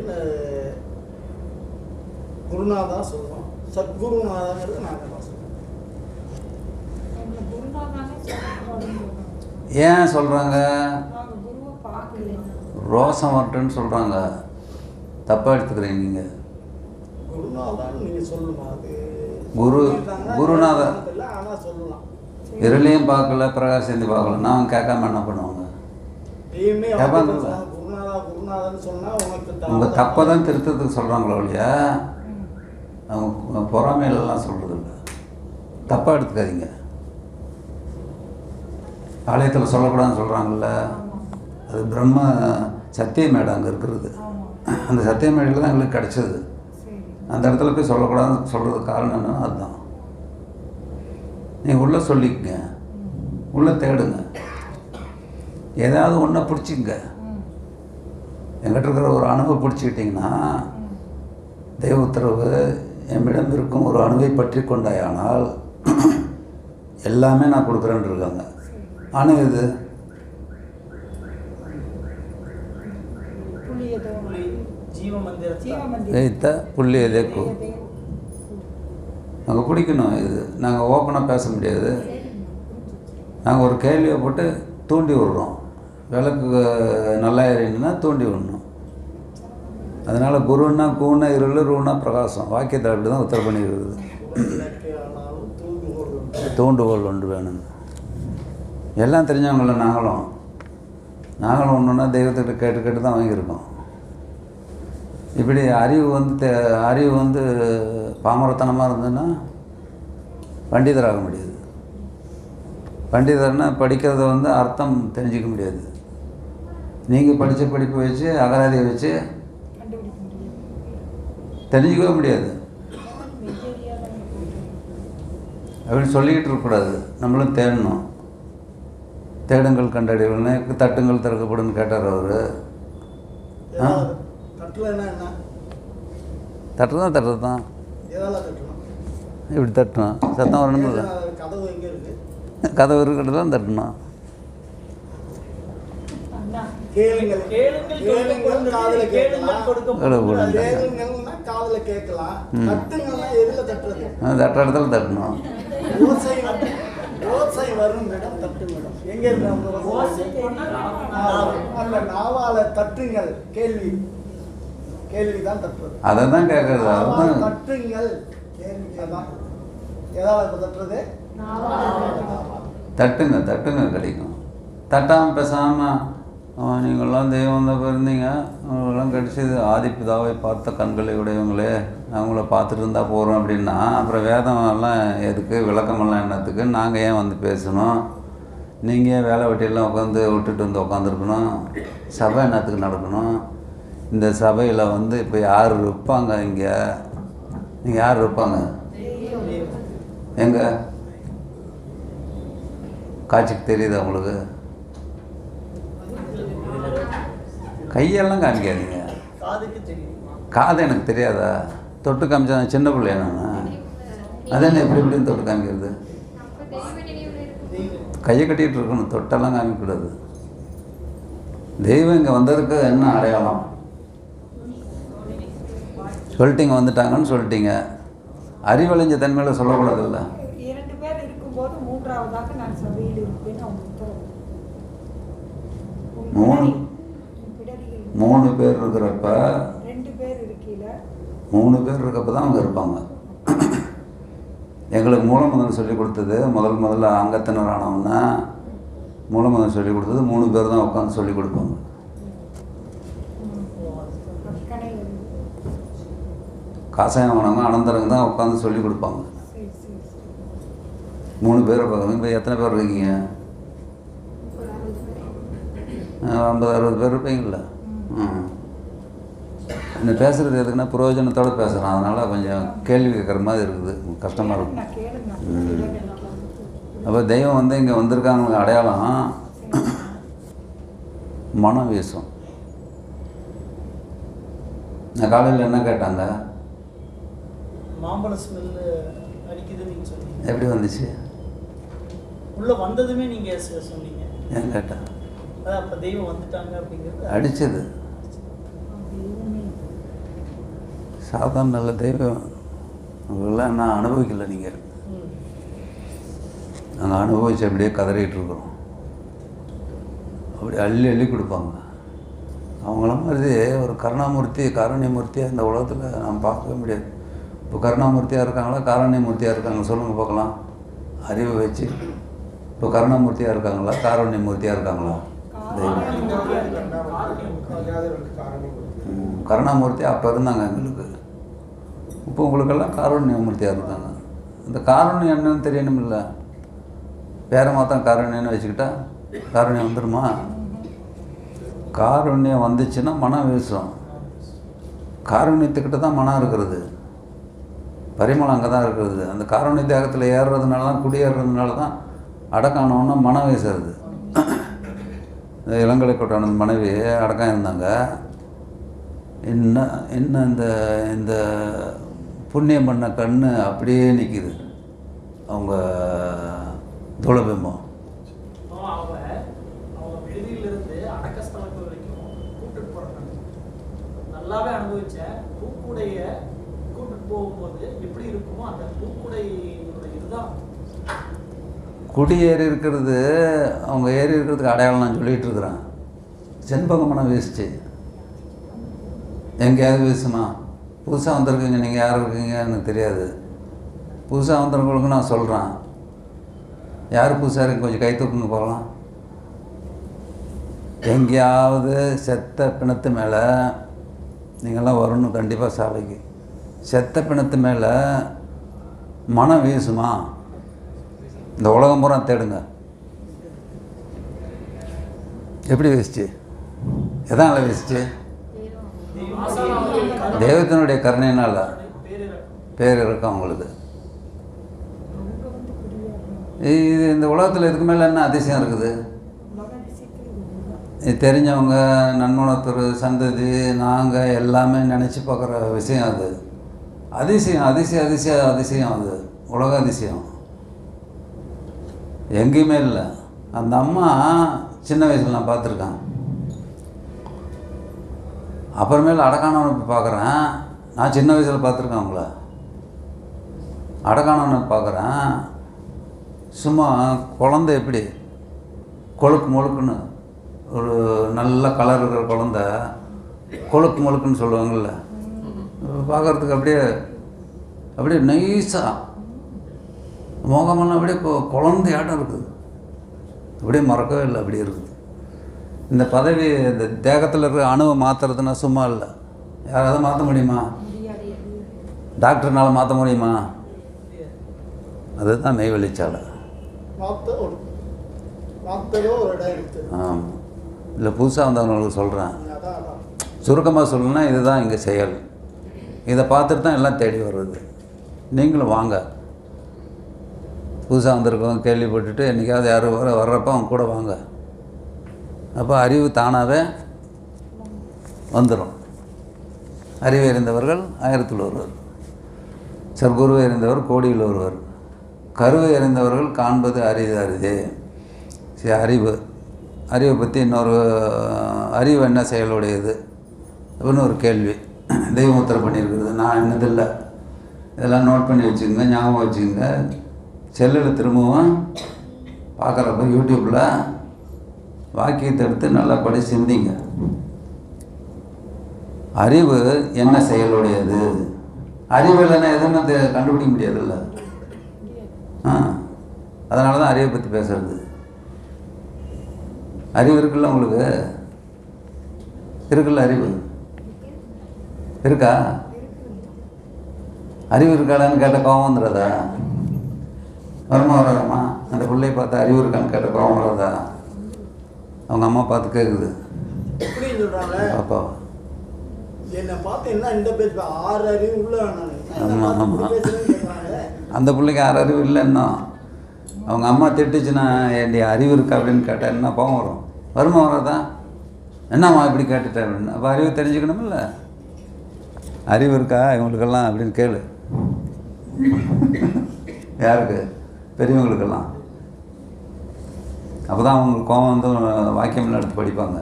குருநாதா சொல்லுவோம். சத்குருநாதாங்கிறது நாங்கள் தான் சொல்லுவோம். ஏன் சொல்கிறாங்க? ரோசம் வரட்டுன்னு சொல்கிறாங்க. தப்பாக எடுத்துக்கிறீங்க நீங்கள். குருநாதான்னு நீங்கள் சொல்லுமா? அது குருநாதா ஆனால் சொல்லலாம். இருளையும் பார்க்கல, பிரகாசந்தி பார்க்கல. நான் கேட்காம என்ன பண்ணுவாங்க? குருநாதா குருநாதா குருநாதன் சொன்னா உனக்கு உங்கள் தப்பை தான் திருத்தத்துக்கு சொல்கிறாங்களோ இல்லையா, அவங்க பொறாமையிலலாம் சொல்கிறது இல்லை. தப்பாக எடுத்துக்காதீங்க. ஆலயத்தில் சொல்லக்கூடாதுன்னு சொல்கிறாங்கல்ல, அது பிரம்ம சத்தியமேடு அங்கே இருக்கிறது. அந்த சத்தியமேடையில் தான் எங்களுக்கு கிடச்சிது. அந்த இடத்துல போய் சொல்லக்கூடாதுன்னு சொல்கிறதுக்கு காரணம் என்னன்னா அதுதான். நீங்கள் உள்ளே சொல்லிக்கங்க, உள்ளே தேடுங்க, ஏதாவது ஒன்றை பிடிச்சிங்க. எங்கிட்ட இருக்கிற ஒரு அணுவை பிடிச்சிக்கிட்டிங்கன்னா, தெய்வ உத்தரவு என்னிடம் இருக்கும் ஒரு அணுவை பற்றி கொண்டாயானால் எல்லாமே நான் கொடுக்குறேன்னு இருக்காங்க. அணு இது வைத்த புள்ளி எதேக்கு நாங்கள் பிடிக்கணும். இது நாங்கள் ஓப்பனாக பேச முடியாது. நாங்கள் ஒரு கேள்வியை போட்டு தூண்டி விடுறோம். விளக்கு நல்லா எறியணுன்னா தூண்டி விடணும். அதனால் குருன்னா கூன்னா இருள், ரூன்னா பிரகாசம். வாக்கியத்தில் அப்படி தான் உத்தர பண்ணிக்கிறது. தூண்டுகோல் ஒன்று வேணுங்க. எல்லாம் தெரிஞ்சவங்கள நாங்களும் ஒன்றுன்னா தெய்வத்திட்ட கேட்டு கேட்டு தான் வாங்கியிருக்கோம். இப்படி அறிவு வந்து பாமரத்தனமாக இருந்ததுன்னா பண்டிதராக முடியாது. பண்டிதர்னா படிக்கிறத வந்து அர்த்தம் தெரிஞ்சிக்க முடியாது. நீங்கள் படித்த படிப்பு வச்சு அகராதியை வச்சு தெரிஞ்சிக்கவே முடியாது. அப்படின்னு சொல்லிக்கிட்டு இருக்கக்கூடாது. நம்மளும் தேடணும். தேடுங்கள் கண்டறிவுன்னு தட்டுங்கள் திறக்கப்படுன்னு கேட்டார் அவர். தட்டுறது தான் இப்படி தட்டணும். சத்தம் வரணும். கதவு இருக்கிறது தான் தட்டணும். தட்டுற இடத்துல தட்டணும். அதை தான் கேட்கறது. அதுதான் தட்டுங்க கிடைக்கும். தட்டாமல் பேசாமல் நீங்கள்லாம் தெய்வம் தான் இருந்தீங்க, அவங்களெல்லாம் கிடச்சிது ஆதிப்பிதாவை பார்த்த கண்களை உடையவங்களே, அவங்கள பார்த்துட்டு இருந்தால் போகிறோம் அப்படின்னா அப்புறம் வேதம் எல்லாம் எதுக்கு, விளக்கமெல்லாம் என்னத்துக்கு, நாங்கள் ஏன் வந்து பேசணும், நீங்கள் ஏன் வேலை வெட்டியெல்லாம் உட்காந்து விட்டுட்டு வந்து உட்காந்துருக்கணும், சபை என்னத்துக்கு நடக்கணும், இந்த சபையில் வந்து இப்போ யார் இருப்பாங்க, இங்கே நீங்கள் யார் இருப்பாங்க, எங்கே காட்சிக்கு தெரியுது அவங்களுக்கு? கையெல்லாம் காமிக்காதீங்க. காது எனக்கு தெரியாதா? தொட்டு காமிச்சா சின்ன பிள்ளையா நான்? அதென்ன எப்படி எப்படின்னு தொட்டு காமிக்கிறது? கையை கட்டிகிட்டு இருக்கணும், தொட்டெல்லாம் காமிக்கக்கூடாது. தெய்வம் இங்கே வந்ததுக்கு என்ன அடையாளம்? சொல்லிட்டீங்க, வந்துட்டாங்கன்னு சொல்லிட்டீங்க. அறிவழிஞ்ச தன்மையில் சொல்லக்கூடாதுல்ல. 2 பேர் இருக்கும்போது மூன்றாவதாக நான் சபையில் இருப்பேன். 3 பேர் இருக்கிறப்ப 2 பேர் இருக்கீல 3 பேர் இருக்கப்ப தான் அவங்க இருப்பாங்க. எங்களுக்கு மூலமந்திரம் சொல்லி கொடுத்தது முதல்ல அங்கத்தினர் ஆனவன்னா மூலமந்திரம் சொல்லி கொடுத்தது 3 பேர் தான் உட்காந்து சொல்லி கொடுப்பாங்க. காசாயம் ஆனவங்க அனந்தரங்க தான் உட்காந்து சொல்லி கொடுப்பாங்க. 3 பேரை பார்க்குறீங்க. இப்போ எத்தனை பேர் இருக்கீங்க? 50-60 பேர் இருப்பீங்கள. இந்த பேசுகிறது எதுக்குன்னா பிரயோஜனத்தோடு பேசுகிறேன். அதனால் கொஞ்சம் கேள்வி கேட்குற மாதிரி இருக்குது, கஷ்டமாக இருக்கும். அப்போ தெய்வம் வந்து இங்கே வந்திருக்காங்க அடையாளம் மனம் வீசும். நான் காலையில் என்ன கேட்டாங்க? மாம்பழ ஸ்மெல் அடிக்குதுன்னு நீங்கள் சொன்னீங்க. எப்படி வந்துச்சு? உள்ளே வந்ததுமே நீங்கள் சொன்னீங்க. ஏன் கேட்டேன்? அதான் அப்போ தெய்வம் வந்துட்டாங்க அப்படிங்கிறது அடிச்சது. சாதாரண நல்ல தெய்வம் அவங்களாம் நான் அனுபவிக்கல. நீங்கள் நாங்கள் அனுபவிச்சு அப்படியே கதறிட்டு இருக்கிறோம். அப்படி அள்ளி அள்ளி கொடுப்பாங்க. அவங்கள மாதிரி ஒரு கருணாமூர்த்தி காரண்யமூர்த்தியாக இந்த உலகத்தில் நாம் பார்க்கவே முடியாது. இப்போ கருணாமூர்த்தியாக இருக்காங்களா காரண்யமூர்த்தியாக இருக்காங்க சொல்லுங்கள் பார்க்கலாம். அறிவை வச்சு இப்போ கருணாமூர்த்தியாக இருக்காங்களா காரண்யமூர்த்தியாக இருக்காங்களா? கருணாமூர்த்தி அப்போ இருந்தாங்க எங்களுக்கு. இப்போ உங்களுக்கெல்லாம் காருண்யமூர்த்தியாக இருக்காங்க. இந்த காருண்யம் என்னன்னு தெரியணும் இல்லை. பேரை மாத்திரம் காருண்யன்னு வச்சுக்கிட்டா காருண்யம் வந்துடுமா? காருண்யம் வந்துச்சுன்னா மனம் வீசும். காருண்யத்துக்கிட்ட தான் மனம் இருக்கிறது, பரிமளம் அங்கே தான் இருக்கிறது. அந்த காருண்ய தேகத்தில் ஏறுறதுனால தான், குடியேறதுனால தான் அடக்கானவொன்னா மனம் வீசுறது. இளங்கலை கோட்டான மனைவி அடக்கம் இருந்தாங்க. இன்னும் இந்த இந்த புண்ணியம் பண்ண கண் அப்படியே நிற்கிது அவங்க துளபிம்பம். அவங்க வெளியிலிருந்து அடக்கஸ்தலத்து வரைக்கும் கூப்பிட்டு போறாங்க. நல்லாவே அனுபவிச்சேன். பூக்குடைய கூப்பிட்டு போகும்போது எப்படி இருக்குமோ அந்த பூக்குடையோட இதுதான் குடியேறி இருக்கிறது. அவங்க ஏறி இருக்கிறதுக்கு அடையாளம் நான் சொல்லிகிட்டு இருக்கிறேன். செண்பகமனம் வீசுச்சு. எங்கேயாவது வீசுமா? புதுசாக வந்திருக்கீங்க, நீங்கள் யார் இருக்கீங்க எனக்கு தெரியாது. புதுசாக வந்திருக்கவங்களுக்கு நான் சொல்கிறேன், யார் புதுசாக இருக்கு கொஞ்சம் கை தூக்குங்க போகலாம். எங்கேயாவது செத்த பிணத்து மேலே நீங்கள்லாம் வரணும் கண்டிப்பாக சாலைக்கு. செத்த பிணத்து மேலே மனம் வீசுமா? இந்த உலகம் பூரா தேடுங்க. எப்படி வீசுச்சு? எதனால் வீசுச்சு? தெய்வத்தினுடைய கருணையினால் பேரிறக்கம் அவங்களுக்கு. இது இந்த உலகத்தில் இதுக்கு மேலே என்ன அதிசயம் இருக்குது? இது தெரிஞ்சவங்க, நன்மணத்தூர் சந்ததி, நாங்கள் எல்லாமே நினச்சி பார்க்குற விஷயம் அது. அதிசயம் அதிசயம் அதிசயம் அதிசயம். அது உலக அதிசயம் எங்கேயுமே இல்லை. அந்த அம்மா சின்ன வயசில் நான் பார்த்துருக்கேன். அப்புறமேல அடக்கானவனை போய் பார்க்குறேன். நான் சின்ன வயசில் பார்த்துருக்கேன் அவங்கள. அடக்கானவனை பார்க்குறேன். சும்மா குழந்தை எப்படி கொழுக்கு முழுக்குன்னு, ஒரு நல்ல கலர் இருக்கிற குழந்த கொழுக்கு முழுக்குன்னு சொல்லுவாங்கள்ல, பார்க்குறதுக்கு அப்படியே நைஸாக முகமெல்லாம் அப்படியே குழந்தையாட்டம் இருக்குது. அப்படியே மறக்கவே இல்லை, அப்படியே இருக்குது. இந்த பதவி இந்த தேகத்தில் இருக்கிற அணுவை மாற்றுறதுன்னா சும்மா இல்லை. யாராவது மாற்ற முடியுமா? டாக்டர்னால் மாற்ற முடியுமா? அதுதான் மெய்வெளிச்சாலை. ஆமாம். இல்லை, புதுசாக வந்தவங்களுக்கு சொல்கிறேன். சுருக்கமாக சொல்லணும்னா இதுதான் இங்கே செயல். இதை பார்த்துட்டு தான் எல்லாம் தேடி வர்றது. நீங்களும் வாங்க. புதுசாக வந்திருக்கவங்க கேள்விப்பட்டுட்டு என்றைக்காவது யாரும் வர்றப்போ அவங்க கூட வாங்க. அப்போ அறிவு தானாகவே வந்துடும். அறிவு அறிந்தவர்கள் 1000-ல் ஒருவர், சர்க்குருவை அறிந்தவர் கோடியில் ஒருவர், கருவை அறிந்தவர்கள் காண்பது அரிது அரிதே. சரி, அறிவை பற்றி இன்னொரு அறிவு என்ன செயலுடையது அப்படின்னு ஒரு கேள்வி தெய்வமுத்திரை பண்ணியிருக்கிறது. நான் என்னதில்லை, இதெல்லாம் நோட் பண்ணி வச்சுக்கோங்க, ஞாபகம் வச்சுக்கோங்க. செல்லில் திரும்பவும் பார்க்குறப்ப யூடியூப்பில் வாக்கியத்தை எடுத்து நல்லா படி சிந்திங்க. அறிவு என்ன செயலுடையது? அறிவு இல்லைன்னா எதுவுமே கண்டுபிடிக்க முடியாதுல்ல. அதனால தான் அறிவை பற்றி பேசுறது. அறிவு இருக்குல்ல உங்களுக்கு? இருக்குல்ல அறிவு? இருக்கா? அறிவு இருக்காளான்னு கேட்ட கோபம் வந்துடுறதா? வராமா? அந்த பிள்ளையை பார்த்து அறிவு இருக்கான்னு கேட்ட கோபம் வர்றதா? அவங்க அம்மா பார்த்து கேட்குது, பாப்பா என்னை பார்த்து என்ன இந்த பேச 6 அறிவு உள்ள. ஆமாம் ஆமாம். அந்த பிள்ளைக்கு 6 அறிவு இல்லைன்னா அவங்க அம்மா திட்டுச்சுன்னா என் அறிவு இருக்கா அப்படின்னு கேட்டால் என்ன கோபம் வரும்? வருமா வராதா? என்னம்மா இப்படி கேட்டுட்டேன் அப்படின்னு. அப்போ அறிவு தெரிஞ்சுக்கணுமில்ல. அறிவு இருக்கா இவங்களுக்கெல்லாம் அப்படின்னு கேளு. யாருக்கு? பெரியவங்களுக்கெல்லாம். அப்போ தான் அவங்களுக்கு கோபம் வந்து வாக்கியம் எடுத்து படிப்பாங்க.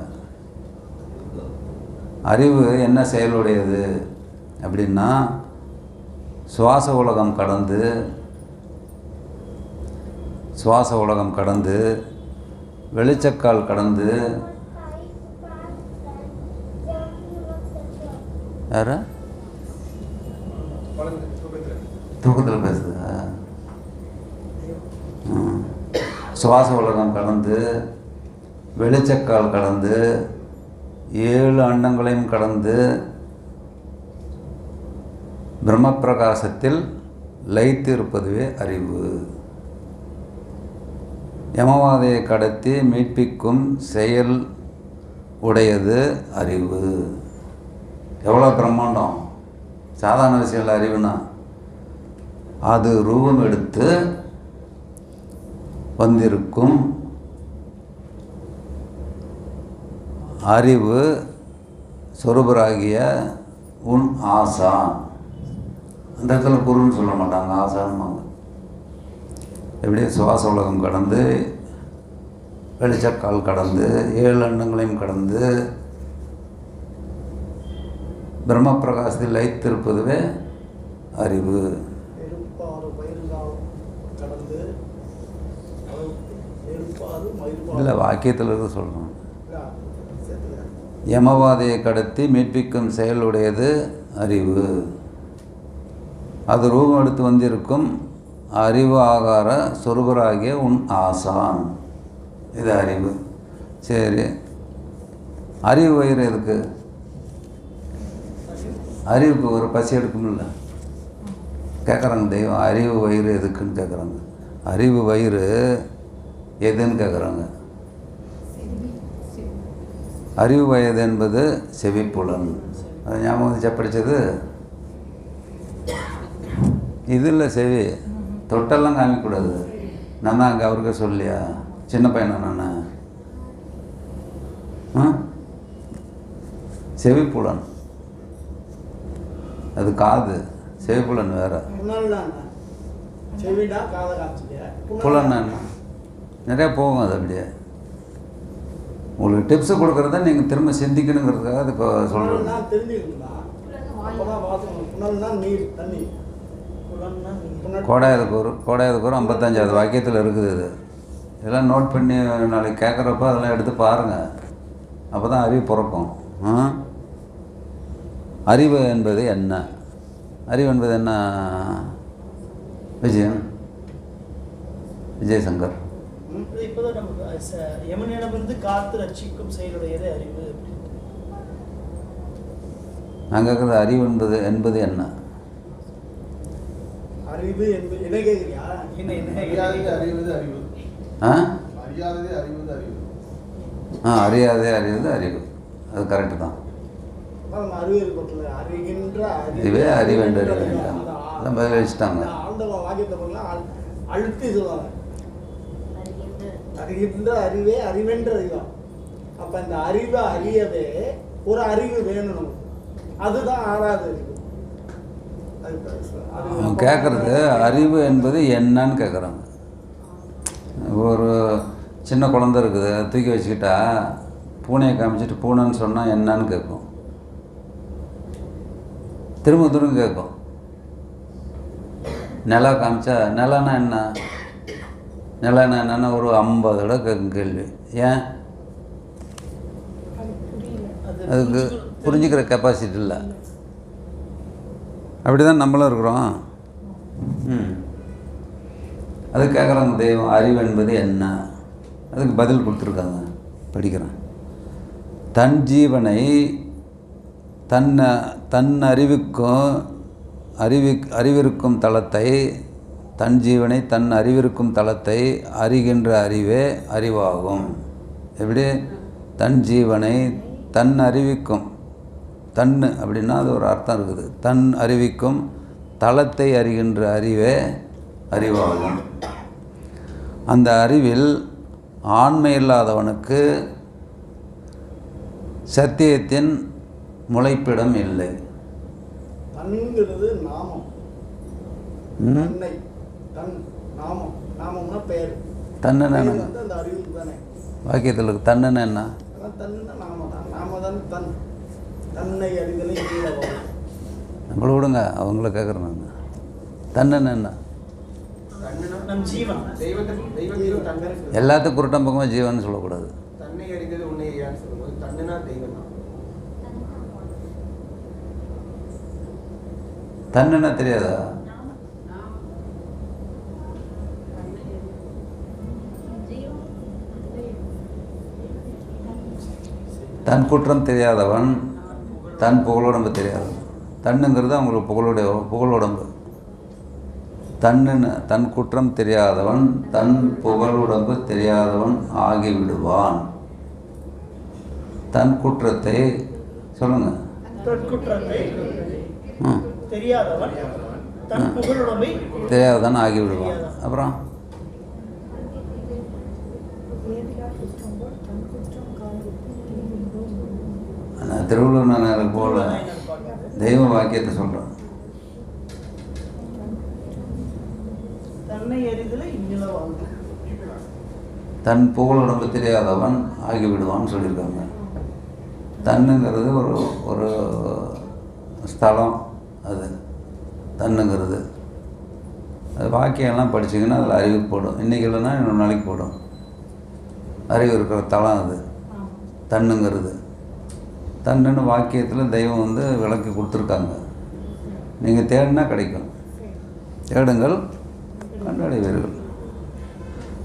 அறிவு என்ன செயலுடையது அப்படின்னா, சுவாச உலகம் கடந்து வெளிச்சக்கால் கடந்து யார தூக்கத்தில் பேசுதா? சுவாச உலகம் கடந்து வெளிச்சக்கால் கடந்து 7 அண்டங்களையும் கடந்து பிரம்மப்பிரகாசத்தில் லயித்து இருப்பதுவே அறிவு. யமவாதையை கடத்தி மீட்பிக்கும் செயல் உடையது அறிவு. எவ்வளோ பிரம்மாண்டம்! சாதாரண விஷயம் இல்லை அறிவுனா. அது ரூபம் எடுத்து வந்திருக்கும் அறிவு சொரூபராகிய உன் ஆசான். அந்த இடத்துல குருன்னு சொல்ல மாட்டாங்க, ஆசான்பாங்க. எப்படி சுவாச உலகம் கடந்து வெளிச்சக்கால் கடந்து 7 அண்டங்களையும் கடந்து பிரம்ம பிரகாசத்தில் லயித்திருப்பதுவே அறிவு. இல்லை, வாக்கியத்தில் இருந்து சொல்கிறோம். யமவாதையை கடத்தி மீட்பிக்கும் செயலுடையது அறிவு. அது ரூபம் எடுத்து வந்திருக்கும் அறிவு ஆகார சொருபராகிய உன் ஆசான். இது அறிவு. சரி, அறிவு வயிறு எதுக்கு? அறிவுக்கு ஒரு பசி எடுக்கும்ல கேட்குறாங்க தெய்வம். அறிவு வயிறு எதுக்குன்னு கேட்குறாங்க. அறிவு வயிறு எதுன்னு கேட்குறாங்க. அறிவு வயது என்பது செவிப்புலன். அது ஞாபகம் வச்சா படித்தது. இதில் செவி தொட்டெல்லாம் காமிக்கக்கூடாது. நான் தான் அங்கே அவருக்கு சொல்லியா, சின்ன பையனா நான்? செவிப்புலன் அது காது, செவிப்புலன் வேறு. புலன் நிறையா போகும். அது அப்படியே உங்களுக்கு டிப்ஸு கொடுக்குறத நீங்கள் திரும்ப சிந்திக்கணுங்கிறதுக்காக அது இப்போ சொல்கிறேன். கோடாயதுக்கூறு 55வது வாக்கியத்தில் இருக்குது. இது இதெல்லாம் நோட் பண்ணி நாளைக்கு கேட்குறப்ப அதெல்லாம் எடுத்து பாருங்கள். அப்போ தான் அறிவு பிறக்கும். அறிவு என்பது என்ன? அறிவு என்பது என்ன விஜயசங்கர்? இப்போதான் நமக்கு யமனிடமிருந்து காத்து ரட்சிக்கும் செயலுடையது அறிவு. நாங்கள் இருக்கிறது அறிவு என்பது என்ன? அறிவு என்பது என்ன கேட்குறியா? அறியாதே அறிவது அறிவு. அது கரெக்டு தான். இதுவே அறிவு என்று பதில் வச்சுட்டாங்க. அழுத்தி சொல்லுவாங்க, அறிகின்ற அறிவே அறிவென்ற அறிவான். அப்ப இந்த அறிவை அறியவே ஒரு அறிவு வேணும் நமக்கு. அதுதான் 6வது அறிவு. கேட்குறது அறிவு என்பது என்னன்னு கேட்குறாங்க. ஒரு சின்ன குழந்தை இருக்குது, தூக்கி வச்சுக்கிட்டா பூனையை காமிச்சிட்டு பூனைன்னு சொன்னால் என்னன்னு கேட்கும். திரும்ப கேட்கும். நிலா காமிச்சா நிலன்னா என்ன, நிலன்னா என்னென்னா ஒரு 50 தடவை கேட்கும் கேள்வி. ஏன்? அதுக்கு புரிஞ்சுக்கிற கெப்பாசிட்டி இல்லை. அப்படி தான் நம்மளும் இருக்கிறோம். அது கேட்குறாங்க தெய்வம், அறிவு என்பது என்ன? அதுக்கு பதில் கொடுத்துருக்காங்க, படிக்கிறேன். தன் ஜீவனை தன் அறிவிருக்கும் தளத்தை, தன் ஜீவனை தன் அறிவிருக்கும் தளத்தை அறிகின்ற அறிவே அறிவாகும். எப்படி? தன் ஜீவனை தன் அறிவிக்கும், தன் அப்படின்னா அது ஒரு அர்த்தம் இருக்குது. தன் அறிவிக்கும் தளத்தை அறிகின்ற அறிவே அறிவாகும். அந்த அறிவில் ஆண்மை இல்லாதவனுக்கு சத்தியத்தின் முளைப்பிடம் இல்லை. தன்ங்கிறது நாமம். தன்னை தன் நாமம். நாமம்னா பெயர். தன்னுன்னு அந்த அறிவு தானே வாக்கியத்தில் இருக்கு. தன்னுன்னு என்ன? தன்னுன்னா நாம தான். நாம தான் தன். தன்னை அறிதலை நம்மள விடுங்க, அவங்கள கேட்குறேன் நான். தன்னுன்னு என்ன? எல்லாத்துக்கும் குருட்டம் பக்கமாக ஜீவன் சொல்லக்கூடாது. தன்னை அறிந்தது உன்னை அறியான்னு சொல்லும்போது தன்னுனா தெய்வம் தான். தன்னுன்னா தெரியாதா? தன் குற்றம் தெரியாதவன் தன் புகழுடம்பு தெரியாதவன். தன்னுங்கிறது அவங்களுக்கு புகழுடம்பு. தன் குற்றம் தெரியாதவன் தன் புகழுடம்பு தெரியாதவன் ஆகிவிடுவான். தன் குற்றத்தை சொல்லுங்க. தற்குற்றத்தை தெரியாதவன் தன் புகழுடமை தெரியாதவன் ஆகிவிடுவான். அப்புறம் நான் திருவள்ளுவர் நாயனர் போல தெய்வ வாக்கியத்தை சொல்கிறேன். தன்னை எரிதல இந்நில வாழ்வு. தன் புகழுடம்பு தெரியாதவன் ஆகிவிடுவான்னு சொல்லியிருக்காங்க. தன்னுங்கிறது ஒரு ஸ்தலம். அது தன்னுங்கிறது அது வாக்கியம்லாம் படிச்சிங்கன்னா அதில் அறிவு போடும். இன்றைக்கி இல்லைன்னா இன்னொரு நாளைக்கு போடும். அறிவு இருக்கிற தலம் அது தன்னுங்கிறது. தன்னுன்னு வாக்கியத்தில் தெய்வம் வந்து விளக்கி கொடுத்துருக்காங்க. நீங்கள் தேடினா கிடைக்கும். தேடுங்கள் கண்டடைவீர்கள்.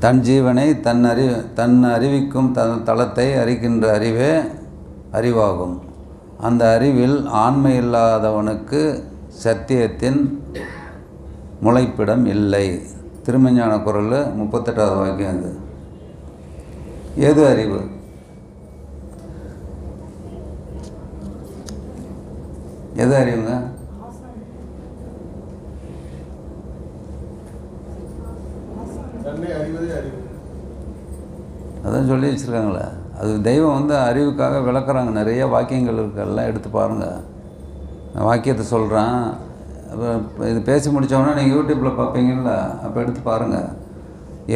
தன் ஜீவனை தன் அறிவிக்கும் தளத்தை அறிகின்ற அறிவே அறிவாகும். அந்த அறிவில் ஆண்மை இல்லாதவனுக்கு சத்தியத்தின் முளைப்பிடம் இல்லை. திருமஞான குறள் 38வது வாக்கியம். அது எது அறிவு? எது அறிவுங்க? அதான் சொல்லி வச்சுருக்காங்களே. அது தெய்வம் வந்து அறிவுக்காக விளக்குறாங்க. நிறைய வாக்கியங்கள் இருக்கெல்லாம் எடுத்து பாருங்கள். நான் வாக்கியத்தை சொல்கிறேன். அப்போ இது பேசி முடித்தோன்னா நீங்கள் யூடியூப்பில் பார்ப்பீங்கள்ல, அப்போ எடுத்து பாருங்கள்.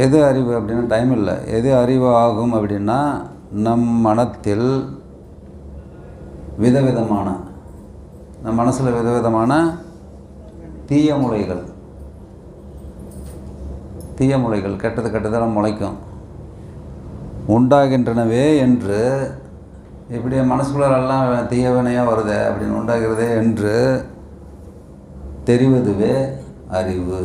எது அறிவு அப்படின்னா டைம் இல்லை. எது அறிவு ஆகும் அப்படின்னா நம் மனத்தில் விதவிதமான நம் மனசில் விதவிதமான தீய முளைகள் கெட்டதெல்லாம் முளைக்கும் உண்டாகின்றனவே என்று, இப்படி மனசுக்குள்ளெல்லாம் தீய வினையாக வருதே அப்படின்னு உண்டாகிறதே என்று தெரிவதுவே அறிவு.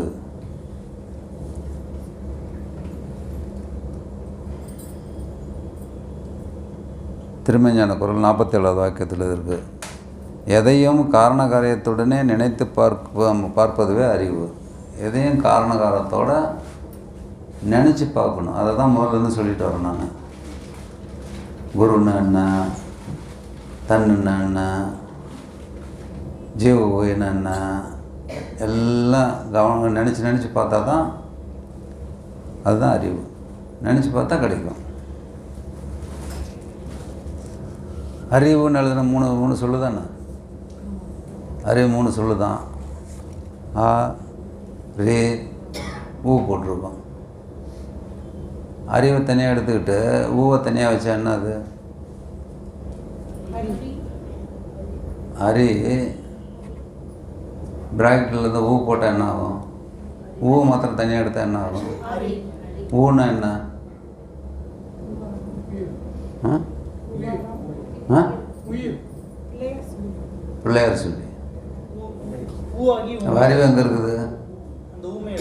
திருமஞான குறள் 47வது வாக்கியத்தில் இருக்குது. எதையும் காரணகாரியத்துடனே நினைத்து பார்ப்பதுவே அறிவு. எதையும் காரணகாரத்தோடு நினச்சி பார்க்கணும். அதை தான் முதல்லேருந்து சொல்லிட்டு வரேன் நான். குருன்னா என்ன, தன்னுன்னா என்ன, ஜீவ கோயின்னா என்ன, எல்லாம் நினச்சி பார்த்தா தான் அதுதான் அறிவு. நினச்சி பார்த்தா கிடைக்கும். அறிவுன்னு எழுதுன மூணு சொல்லு தானே. அறிவு 3 சொல்லு தான். ஆ ரே ஊ போட்டிருக்கோம். அறிவை தனியாக எடுத்துக்கிட்டு ஊவை தனியாக வச்சா என்ன? அது அரி பிராக்கெட்டில் இருந்து ஊ போட்டால் என்ன ஆகும்? ஊ மாத்திரம் தனியாக எடுத்தால் என்ன ஆகும்? ஊன்னா என்ன? பிள்ளையார் சொல்லி. அறிவு எங்கே இருக்குது? ஊமை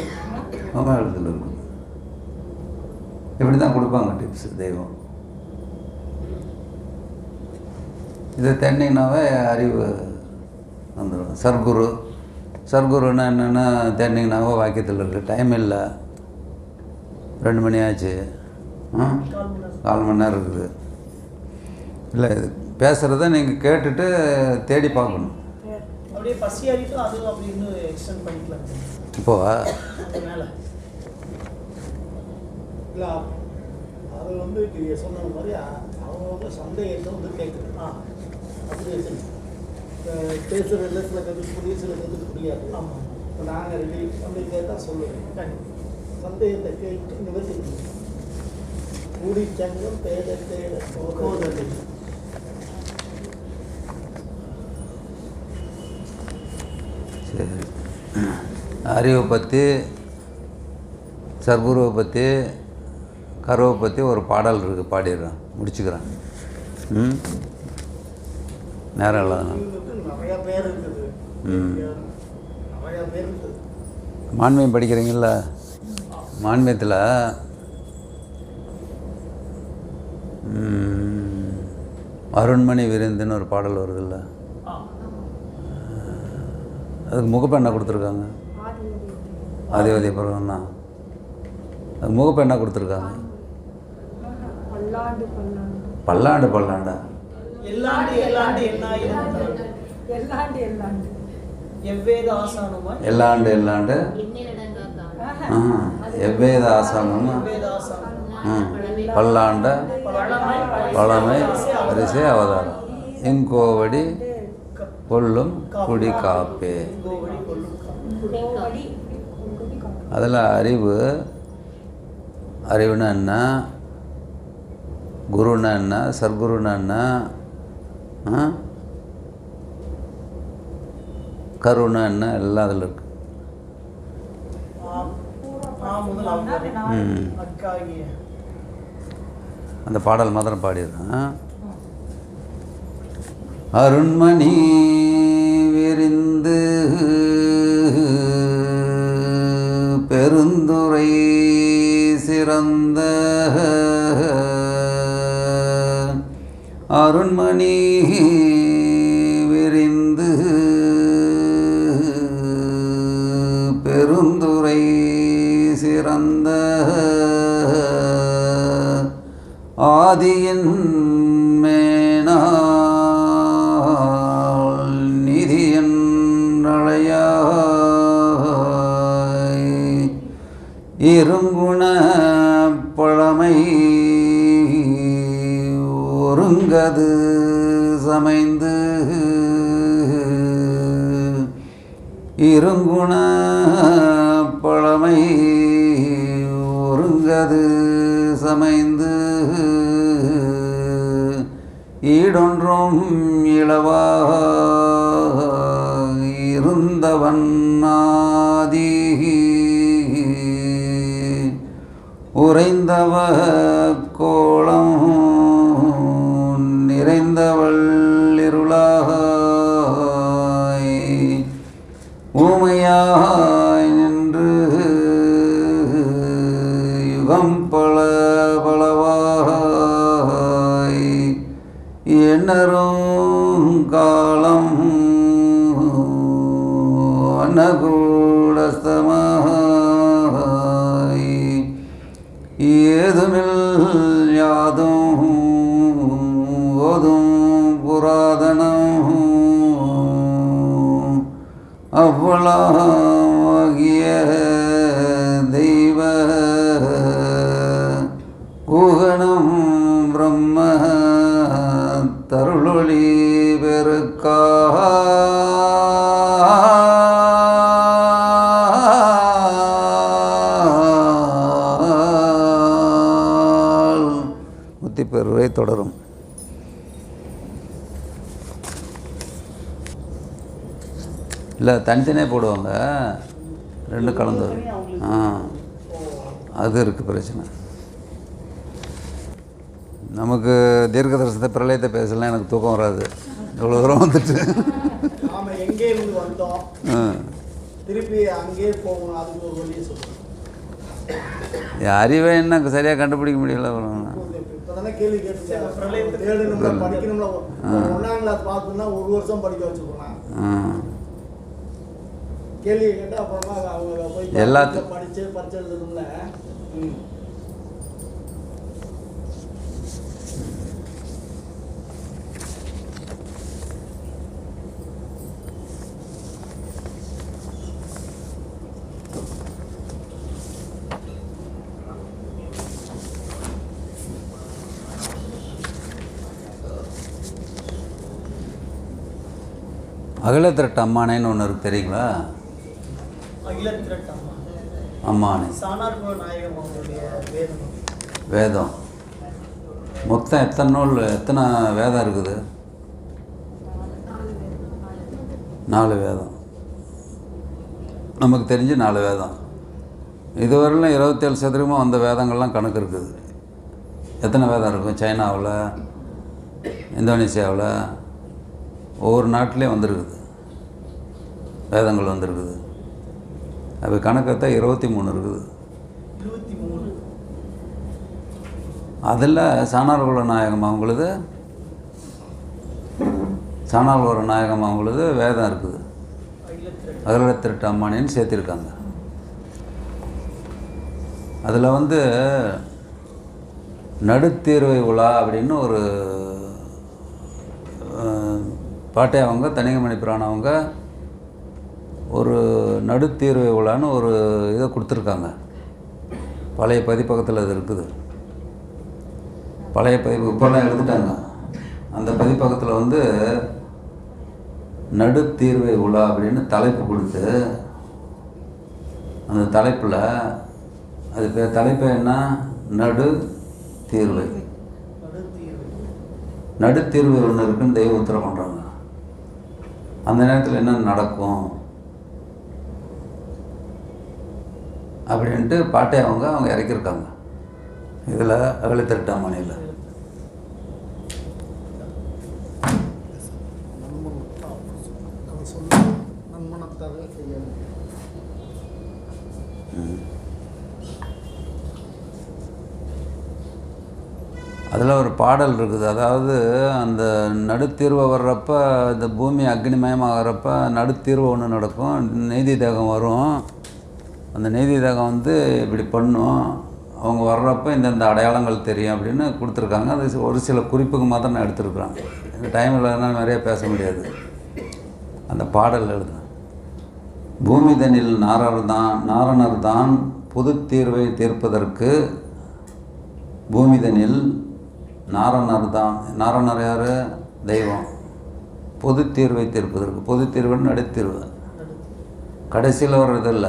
எழுத்துல இருக்குது. இப்படி தான் கொடுப்பாங்க டிப்ஸ் தெய்வம். இதை தேடினீங்கன்னாவே அறிவு வந்துடும். சர்க்குருன்னா என்னென்னா தேடினீங்கன்னாவே வாக்கியத்தில் இருக்குது. டைம் இல்லை, 2 மணி ஆச்சு, 4 மணி நேரம் இருக்குது. இல்லை, இது பேசுகிறத நீங்கள் கேட்டுட்டு தேடி பார்க்கணும். அப்படியே பசி அறிவிக்கும் அது அப்படி இன்னும் எக்ஸ்டெண்ட் பண்ணிக்கலாம். இப்போவா மேலே இல்லை, அது வந்து சொன்ன மாதிரி அவங்க வந்து சந்தேகத்தை வந்து கேட்குறேன். அப்படி பேசுகிற இல்லை, சில கற்றுக்க முடியும், சில கற்றுக்க முடியாது. ஆமாம். இப்போ நாங்கள் ரெடி அப்படி கேட்டால் சொல்லுவேன். சந்தேகத்தை கேட்டு நிவர்த்தி கூடி சங்கம் தேட கோதலை. சரி, அறிவை பற்றி, சர்க்குருவை பற்றி, கருவை பற்றி ஒரு பாடல் இருக்குது, பாடிடுறேன், முடிச்சுக்கிறேன். நேரம் இல்லை. நிறையா பேர் இருக்குது. நிறையா பேர் இருக்குது. மான்மியம் படிக்கிறீங்கள? மான்மியத்தில் அருண்மணி விருந்துன்னு ஒரு பாடல் வருதுல்ல, ஆ. அதுக்கு முகப்பு என்ன கொடுத்துருக்காங்க? ஆதிவதி பருவம்னா அது முகப்பு என்ன கொடுத்துருக்காங்க? பல்லாண்டு பல்லாண்டு பல்லாண்டு பல்லாண்டா? எல்லாண்டு எல்லாண்டு எண்ணாயிரம் எல்லாண்டு எல்லாண்டு எவ்வேத ஆசானுமா எல்லாண்டு எல்லாண்டு எவ்வேத ஆசானமா எவ்வேத ஆசானம் பல்லாண்ட பழமை அரிசி அவதாரம் இங்கோவடி கொல்லும் குடி காப்பே. கோவடி கொள்ளும் கோவடி கொடி காப்பு. அதில் அறிவுன்னா என்ன, குருன்னா என்ன, சர்க்குருன்னா என்ன, கருணா என்ன, எல்லாம் அதில் இருக்கு. முதல் அக்காகிய அந்த பாடல் மாத்திரம் பாடிடுறேன். அருண்மணி விரிந்து பெருந்துரை சிறந்த அருண்மணி விரிந்து பெருந்துரை சிறந்த ஆதியின் மேனாள் நிதியன் அழையாய் இருங்குண பழமை ஒருங்கது சமைந்து இருங்குண பழமை ஒருங்கது சமைந்து ஈடொன்றும் இளவா இருந்தவன் ஆதி உறைந்தவ கோலம் நிறைந்தவள் இருளாய் ஊமையாய் நின்று யுகம் பல பலவாய் எண்ணரும் காலம் அனகூடஸ்தமாய் ஏதுமில் யாதும் ஓதும் புராதனம் அவ்வளாகிய தெய்வ குகணம் பிரம்ம தருளொளி பெருக்கா முத்திப்பெருவை தொடரும். இல்லை தனித்தனியாக போடுவாங்க, ரெண்டு கலந்து அது இருக்குது பிரச்சனை. நமக்கு தீர்க்க தரிசனத்தை பிரளயத்தை பேசலாம், எனக்கு தூக்கம் வராது. இவ்வளோ தூரம் வந்துட்டு நாம எங்கே இருந்து வந்தோம், திருப்பி அங்கேயே போகணும், அதுக்கு ஒரு வழியை சொல்லுவோம். அறிவை என்ன சரியாக கண்டுபிடிக்க முடியல. இப்போதானே கேள்வி கேட்டு தேடணும்ல, படிக்கணும்ல. 1ஆம் கிளாஸ் பார்க்கணும்னா 1 வருஷம் படிக்க வச்சுக்கலாம். கேள்வி கேட்டு அப்புறமா அவங்க போய் எல்லாத்தையும் படிச்சு பரிச்சை எழுதணும்ல. அகிலத்திரட்டு அம்மானேன்னு ஒன்று இருக்குது, தெரியுங்களா? அகிலத்திரட்டு அம்மானே சாணார்குல நாயகம் அவங்களுடைய வேதம். வேதம் மொத்தம் எத்தனை நூல், எத்தனை வேதம் இருக்குது? 4 வேதம். நமக்கு தெரிஞ்சு 4 வேதம். இதுவரையிலும் 27 சதுரமாக வந்த வேதங்கள்லாம் கணக்கு இருக்குது. எத்தனை வேதம் இருக்கும்? சைனாவில், இந்தோனேசியாவில், ஒவ்வொரு நாட்டிலையும் வந்திருக்குது, வேதங்கள் வந்திருக்குது. அது கணக்கத்தான் 23 இருக்குது. 23. அதில் சாணார்குல நாயகம் அவங்களது சாணால் ஒரு நாயகம் அவங்களது வேதம் இருக்குது, அகிலத்திரட்டு. அகலத்திரட்டு அம்மானின்னு சேர்த்திருக்காங்க. அதில் வந்து நடுத்தீர்வை உலா அப்படின்னு ஒரு பாட்டை அவங்க தனிகமணி பிராணவங்க ஒரு நடுத்தீர்வை உலான்னு ஒரு இதை கொடுத்துருக்காங்க. பழைய பதிப்பகத்தில் அது இருக்குது. பழைய பதிப்பு இப்போல்லாம் எடுத்துட்டாங்க. அந்த பதிப்பகத்தில் வந்து நடுத்தீர்வை உலா அப்படின்னு தலைப்பு கொடுத்து, அந்த தலைப்பில் அது பேர் தலைப்பு என்ன, நடு தீர்வை. நடுத்தீர்வு ஒன்று இருக்குன்னு தெய்வ உத்தரவு பண்ணுறாங்க. அந்த நேரத்தில் என்ன நடக்கும் அப்படின்ட்டு பாட்டை அவங்க இறக்கியிருக்காங்க இதில் அகலத்திரட்டு அம்மானியில். நன்மனத்தாகவே செய்யணும். அதில் ஒரு பாடல் இருக்குது. அதாவது அந்த நடுத்தீர்வை வர்றப்ப இந்த பூமி அக்னிமயமாகறப்ப நடுத்தீர்வு ஒன்று நடக்கும், நீதி தேகம் வரும். அந்த நீதி தேகம் வந்து இப்படி பண்ணும், அவங்க வர்றப்ப இந்தந்த அடையாளங்கள் தெரியும் அப்படின்னு கொடுத்துருக்காங்க. அது ஒரு சில குறிப்புக்கு மாத்திரம் நான் எடுத்துருக்குறேன். எனக்கு டைம் இல்லைன்னா நிறைய பேச முடியாது. அந்த பாடல் எழுதுனேன். பூமிதனில் நாரணர் தான் புது தீர்வை தீர்ப்பதற்கு, பூமிதனில் நாரணர் தான், நாரணர் யார், தெய்வம், பொது தீர்வை தீர்ப்பதற்கு. பொது தீர்வுன்னு நடுத்தீர்வு, கடைசியில் வர்றதில்ல,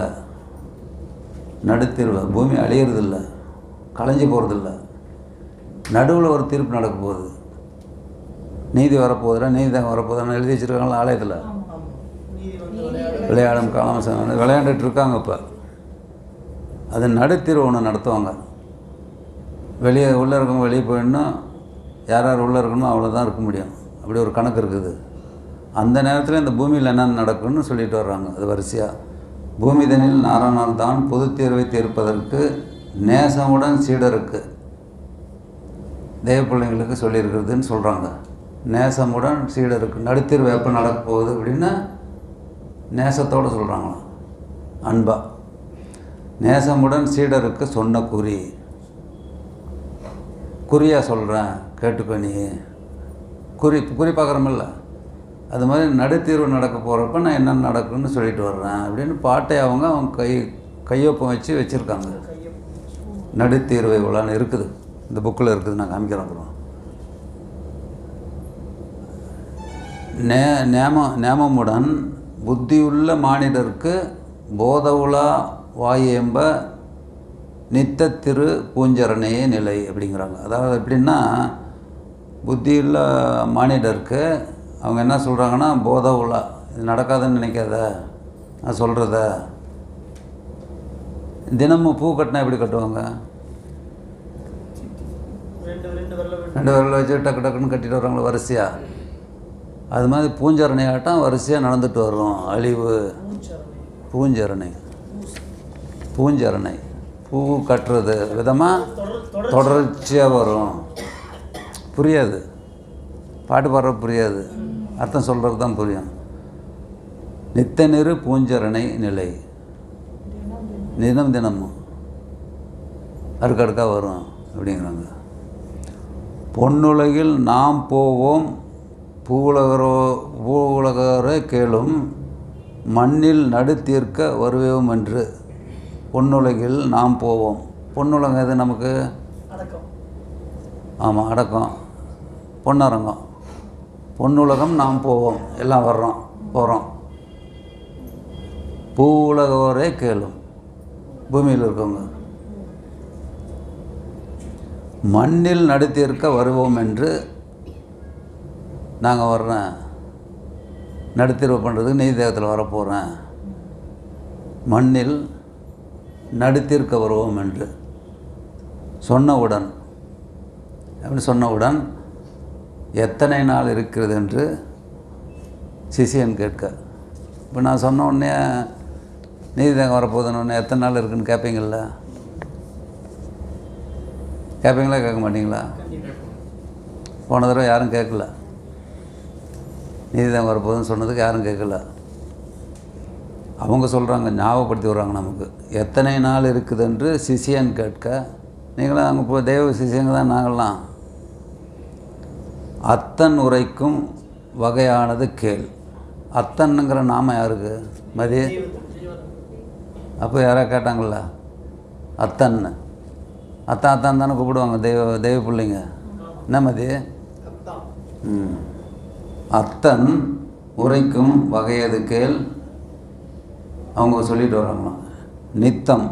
நடுத்தீர்வு. பூமி அழியறதில்ல, களைஞ்சி போகிறதில்ல, நடுவில் ஒரு தீர்ப்பு நடக்க போகுது. நீதி வரப்போகுதுல, நீதி தான் வரப்போகுதுன்னு எழுதி வச்சுருக்காங்களா ஆலயத்தில். விளையாடும் காலம் விளையாண்டுட்டு இருக்காங்க. இப்போ அது நடுத்தீர்வு ஒன்று நடத்துவாங்க. வெளியே உள்ளே இருக்கவங்க வெளியே போயிடணும், யார் யார் உள்ளே இருக்கணுமோ அவ்வளோதான் இருக்க முடியும். அப்படி ஒரு கணக்கு இருக்குது. அந்த நேரத்தில் இந்த பூமியில் என்னென்ன நடக்குன்னு சொல்லிட்டு வர்றாங்க. அது வரிசையாக பூமிதனில் நாரணர் தான் பொது தீர்வை தீர்ப்பதற்கு நேசமுடன் சீடருக்கு, தெய்வ பிள்ளைங்களுக்கு சொல்லியிருக்கிறதுன்னு சொல்கிறாங்க. நேசமுடன் சீடருக்கு நடுத்தீர்வு எப்போ நடக்க போகுது அப்படின்னா நேசத்தோடு சொல்கிறாங்களாம், அன்பா. நேசமுடன் சீடருக்கு சொன்ன குறியாக சொல்கிறேன் கேட்டுக்கோ. நீ குறி பார்க்குறமில்ல, அது மாதிரி நடுத்தீர்வு நடக்க போகிறப்ப நான் என்னென்ன நடக்குன்னு சொல்லிட்டு வர்றேன் அப்படின்னு பாட்டை அவங்க கையொப்பம் வச்சுருக்காங்க. நடுத்தீர்வை உலான்னு இருக்குது, இந்த புக்கில் இருக்குது, நான் காமிக்கிறேன் அப்புறம். நேமமுடன் புத்தியுள்ள மானிடருக்கு போதவுலா வாயேம்ப நித்தத்திரு பூஞ்சரணையே நிலை அப்படிங்கிறாங்க. அதாவது எப்படின்னா, புத்தியுள்ள மானிடருக்கு அவங்க என்ன சொல்கிறாங்கன்னா, போதவுலா, இது நடக்காதுன்னு நினைக்காத, நான் சொல்கிறத. தினமும் பூ கட்டினா எப்படி கட்டுவாங்க, ரெண்டு விரல வச்சு டக்கு டக்குன்னு கட்டிட்டு வர்றாங்களோ வரிசையாக. அது மாதிரி பூஞ்சரணையாட்டம் வரிசையாக நடந்துட்டு வரும். அழிவு, பூஞ்சரணை பூ கட்டுறது விதமாக தொடர்ச்சியாக வரும். புரியாது, பாட்டு பாடுற புரியாது, அர்த்தம் சொல்கிறது தான் புரியும். நித்தநிறு பூஞ்சரணை நிலை, தினமும் அடுக்கடுக்காக வரும் அப்படிங்கிறாங்க. பொன்னுலகில் நாம் போவோம் பூவுலகரே கேளும் மண்ணில் நடுத்தீர்க்க வருவோம் என்று. பொன்னுலகில் நாம் போவோம். பொன்னுலகம் எது நமக்கு? ஆமாம், அடக்கம், பொன்னரங்கம். பொன்னுலகம் நாம் போவோம், எல்லாம் போகிறோம். பூவுலகோரே கேளும், பூமியில் இருக்கவங்க. மண்ணில் நடுத்தீர்க்க வருவோம் என்று நாங்கள் வர்றேன், நடுத்தீர்வு பண்ணுறதுக்கு நீதி தேகத்தில் வரப்போகிறேன். மண்ணில் நடுத்தீர்க்க வருவோம் என்று சொன்னவுடன், அப்படி சொன்னவுடன் எத்தனை நாள் இருக்கிறது என்று சிஷியன் கேட்க. இப்போ நான் சொன்ன உடனே நீதி தேகம் வரப்போகுதுன்னு எத்தனை நாள் இருக்குதுன்னு கேட்பீங்கள? கேட்பீங்களா கேட்க மாட்டிங்களா? போன தடவை யாரும் கேட்கல. நீதிதான் வரப்போகுதுன்னு சொன்னதுக்கு யாரும் கேட்கல. அவங்க சொல்கிறாங்க, ஞாபகப்படுத்தி வர்றாங்க நமக்கு. எத்தனை நாள் இருக்குதுன்று சிஷியன் கேட்க, நீங்களாம் அங்கே போ தெய்வ சிஷியங்க தான் நாங்கள்லாம். அத்தன் உரைக்கும் வகையானது கேள். அத்தன்னுங்கிற நாம யாருக்கு? மதி. அப்போ யாராவது கேட்டாங்களா அத்தன்னு? அத்தான் அத்தான் தானே கூப்பிடுவாங்க தெய்வ பிள்ளைங்க. என்ன மதி? அத்தன் உரைக்கும் வகையது கேள். அவங்க சொல்லிட்டு வராங்களாம், நித்தம்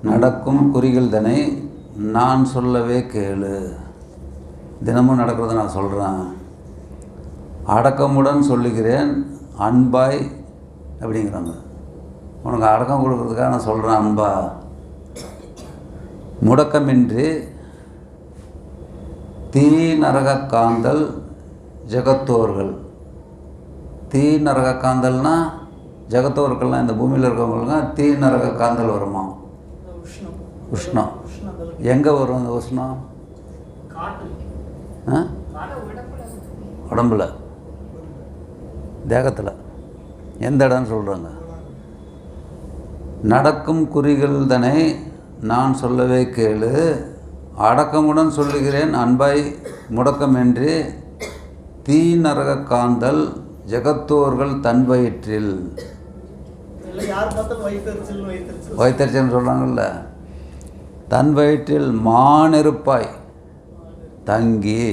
நடக்கும் குறிகள் தனை நான் சொல்லவே கேளு. தினமும் நடக்கிறத நான் சொல்கிறேன். அடக்கமுடன் சொல்லுகிறேன் அன்பாய் அப்படிங்கிறாங்க. உனக்கு அடக்கம் கொடுக்கறதுக்காக நான் சொல்கிறேன் அன்பா. முடக்கமின்றி தீ நரக காந்தல் ஜெகத்தோர்கள். தீ நரக காந்தல்னா ஜெகத்தோர்கள்லாம் இந்த பூமியில் இருக்கவங்களுக்கும் தீ நரக காந்தல் வருமா? உஷ்ணம். எங்கே வரும் அந்த உஷ்ணம்? உடம்புல, தேகத்தில். எந்த இடம்னு சொல்கிறாங்க? நடக்கும் குறிகள் தனை நான் சொல்லவே கேளு. அடக்கமுடன் சொல்லுகிறேன் அன்பாய் முடக்கமின்றி தீ நரக காந்தல் ஜெகத்தோர்கள் தன் வயிற்றில். வயிற்றறிச்சல்னு சொல்கிறாங்கல்ல, தன் வயிற்றில் மாநெருப்பாய் தங்கி.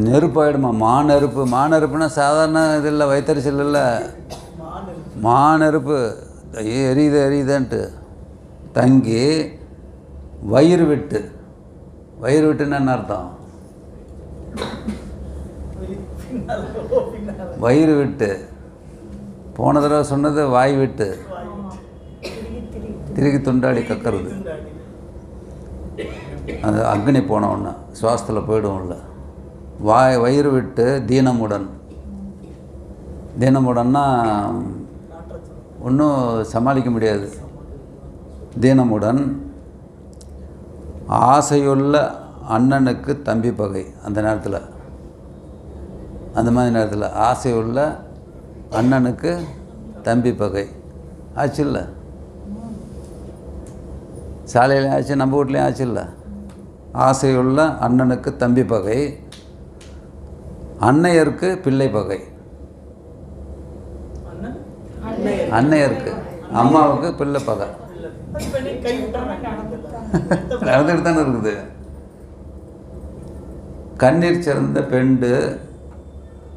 நெருப்பாயிடுமா? மாநெருப்பு. மாநெருப்புனா சாதாரண இது இல்லை, வயிற்றறிச்சல் இல்லை, மாநெருப்பு. எரியுதுன்ட்டு தங்கி வயிறு விட்டு. வயிறு விட்டுன்னு என்ன அர்த்தம்? வயிறு விட்டு. போன தடவை சொன்னது வாய் விட்டு. திருகி துண்டாடி கக்கிறது. அது அக்னி போன ஒன்று சுவாசத்தில் போய்டும்ல. வயிறு விட்டு தீனமுடன். தீனமுடன்னா ஒன்றும் சமாளிக்க முடியாது. தீனமுடன் ஆசையுள்ள அண்ணனுக்கு தம்பி பகை. அந்த நேரத்தில், அந்த மாதிரி நேரத்தில் ஆசையுள்ள அண்ணனுக்கு தம்பி பகை ஆச்சு இல்லை? சாலையிலையும் ஆச்சு, நம்ம வீட்லேயும் ஆச்சு இல்லை? ஆசையுள்ள அண்ணனுக்கு தம்பி பகை, அன்னையருக்கு பிள்ளை பகை. அன்னையருக்கு, அம்மாவுக்கு பிள்ளை பகை நடந்துக்கிட்டு தானே இருக்குது. கண்ணீர் சிறந்த பெண்டு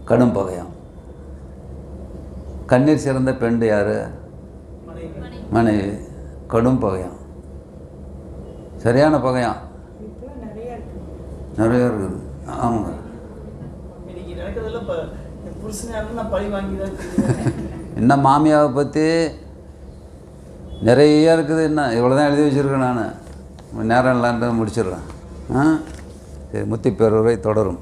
கடும் பகையாம். கண்ணீர் சிறந்த பெண்டு யார்? மனைவி. கடும் பகையாம், சரியான பகையாம். நிறைய இருக்குது. ஆமாங்க. இன்னும் மாமியாவை பற்றி நிறைய இருக்குது. இன்னும் இவ்வளோ தான் எழுதி வச்சுருக்கேன் நான். நேரம் இல்லாமல் முடிச்சிடுறேன். சரி, முத்தி பேருரை தொடரும்.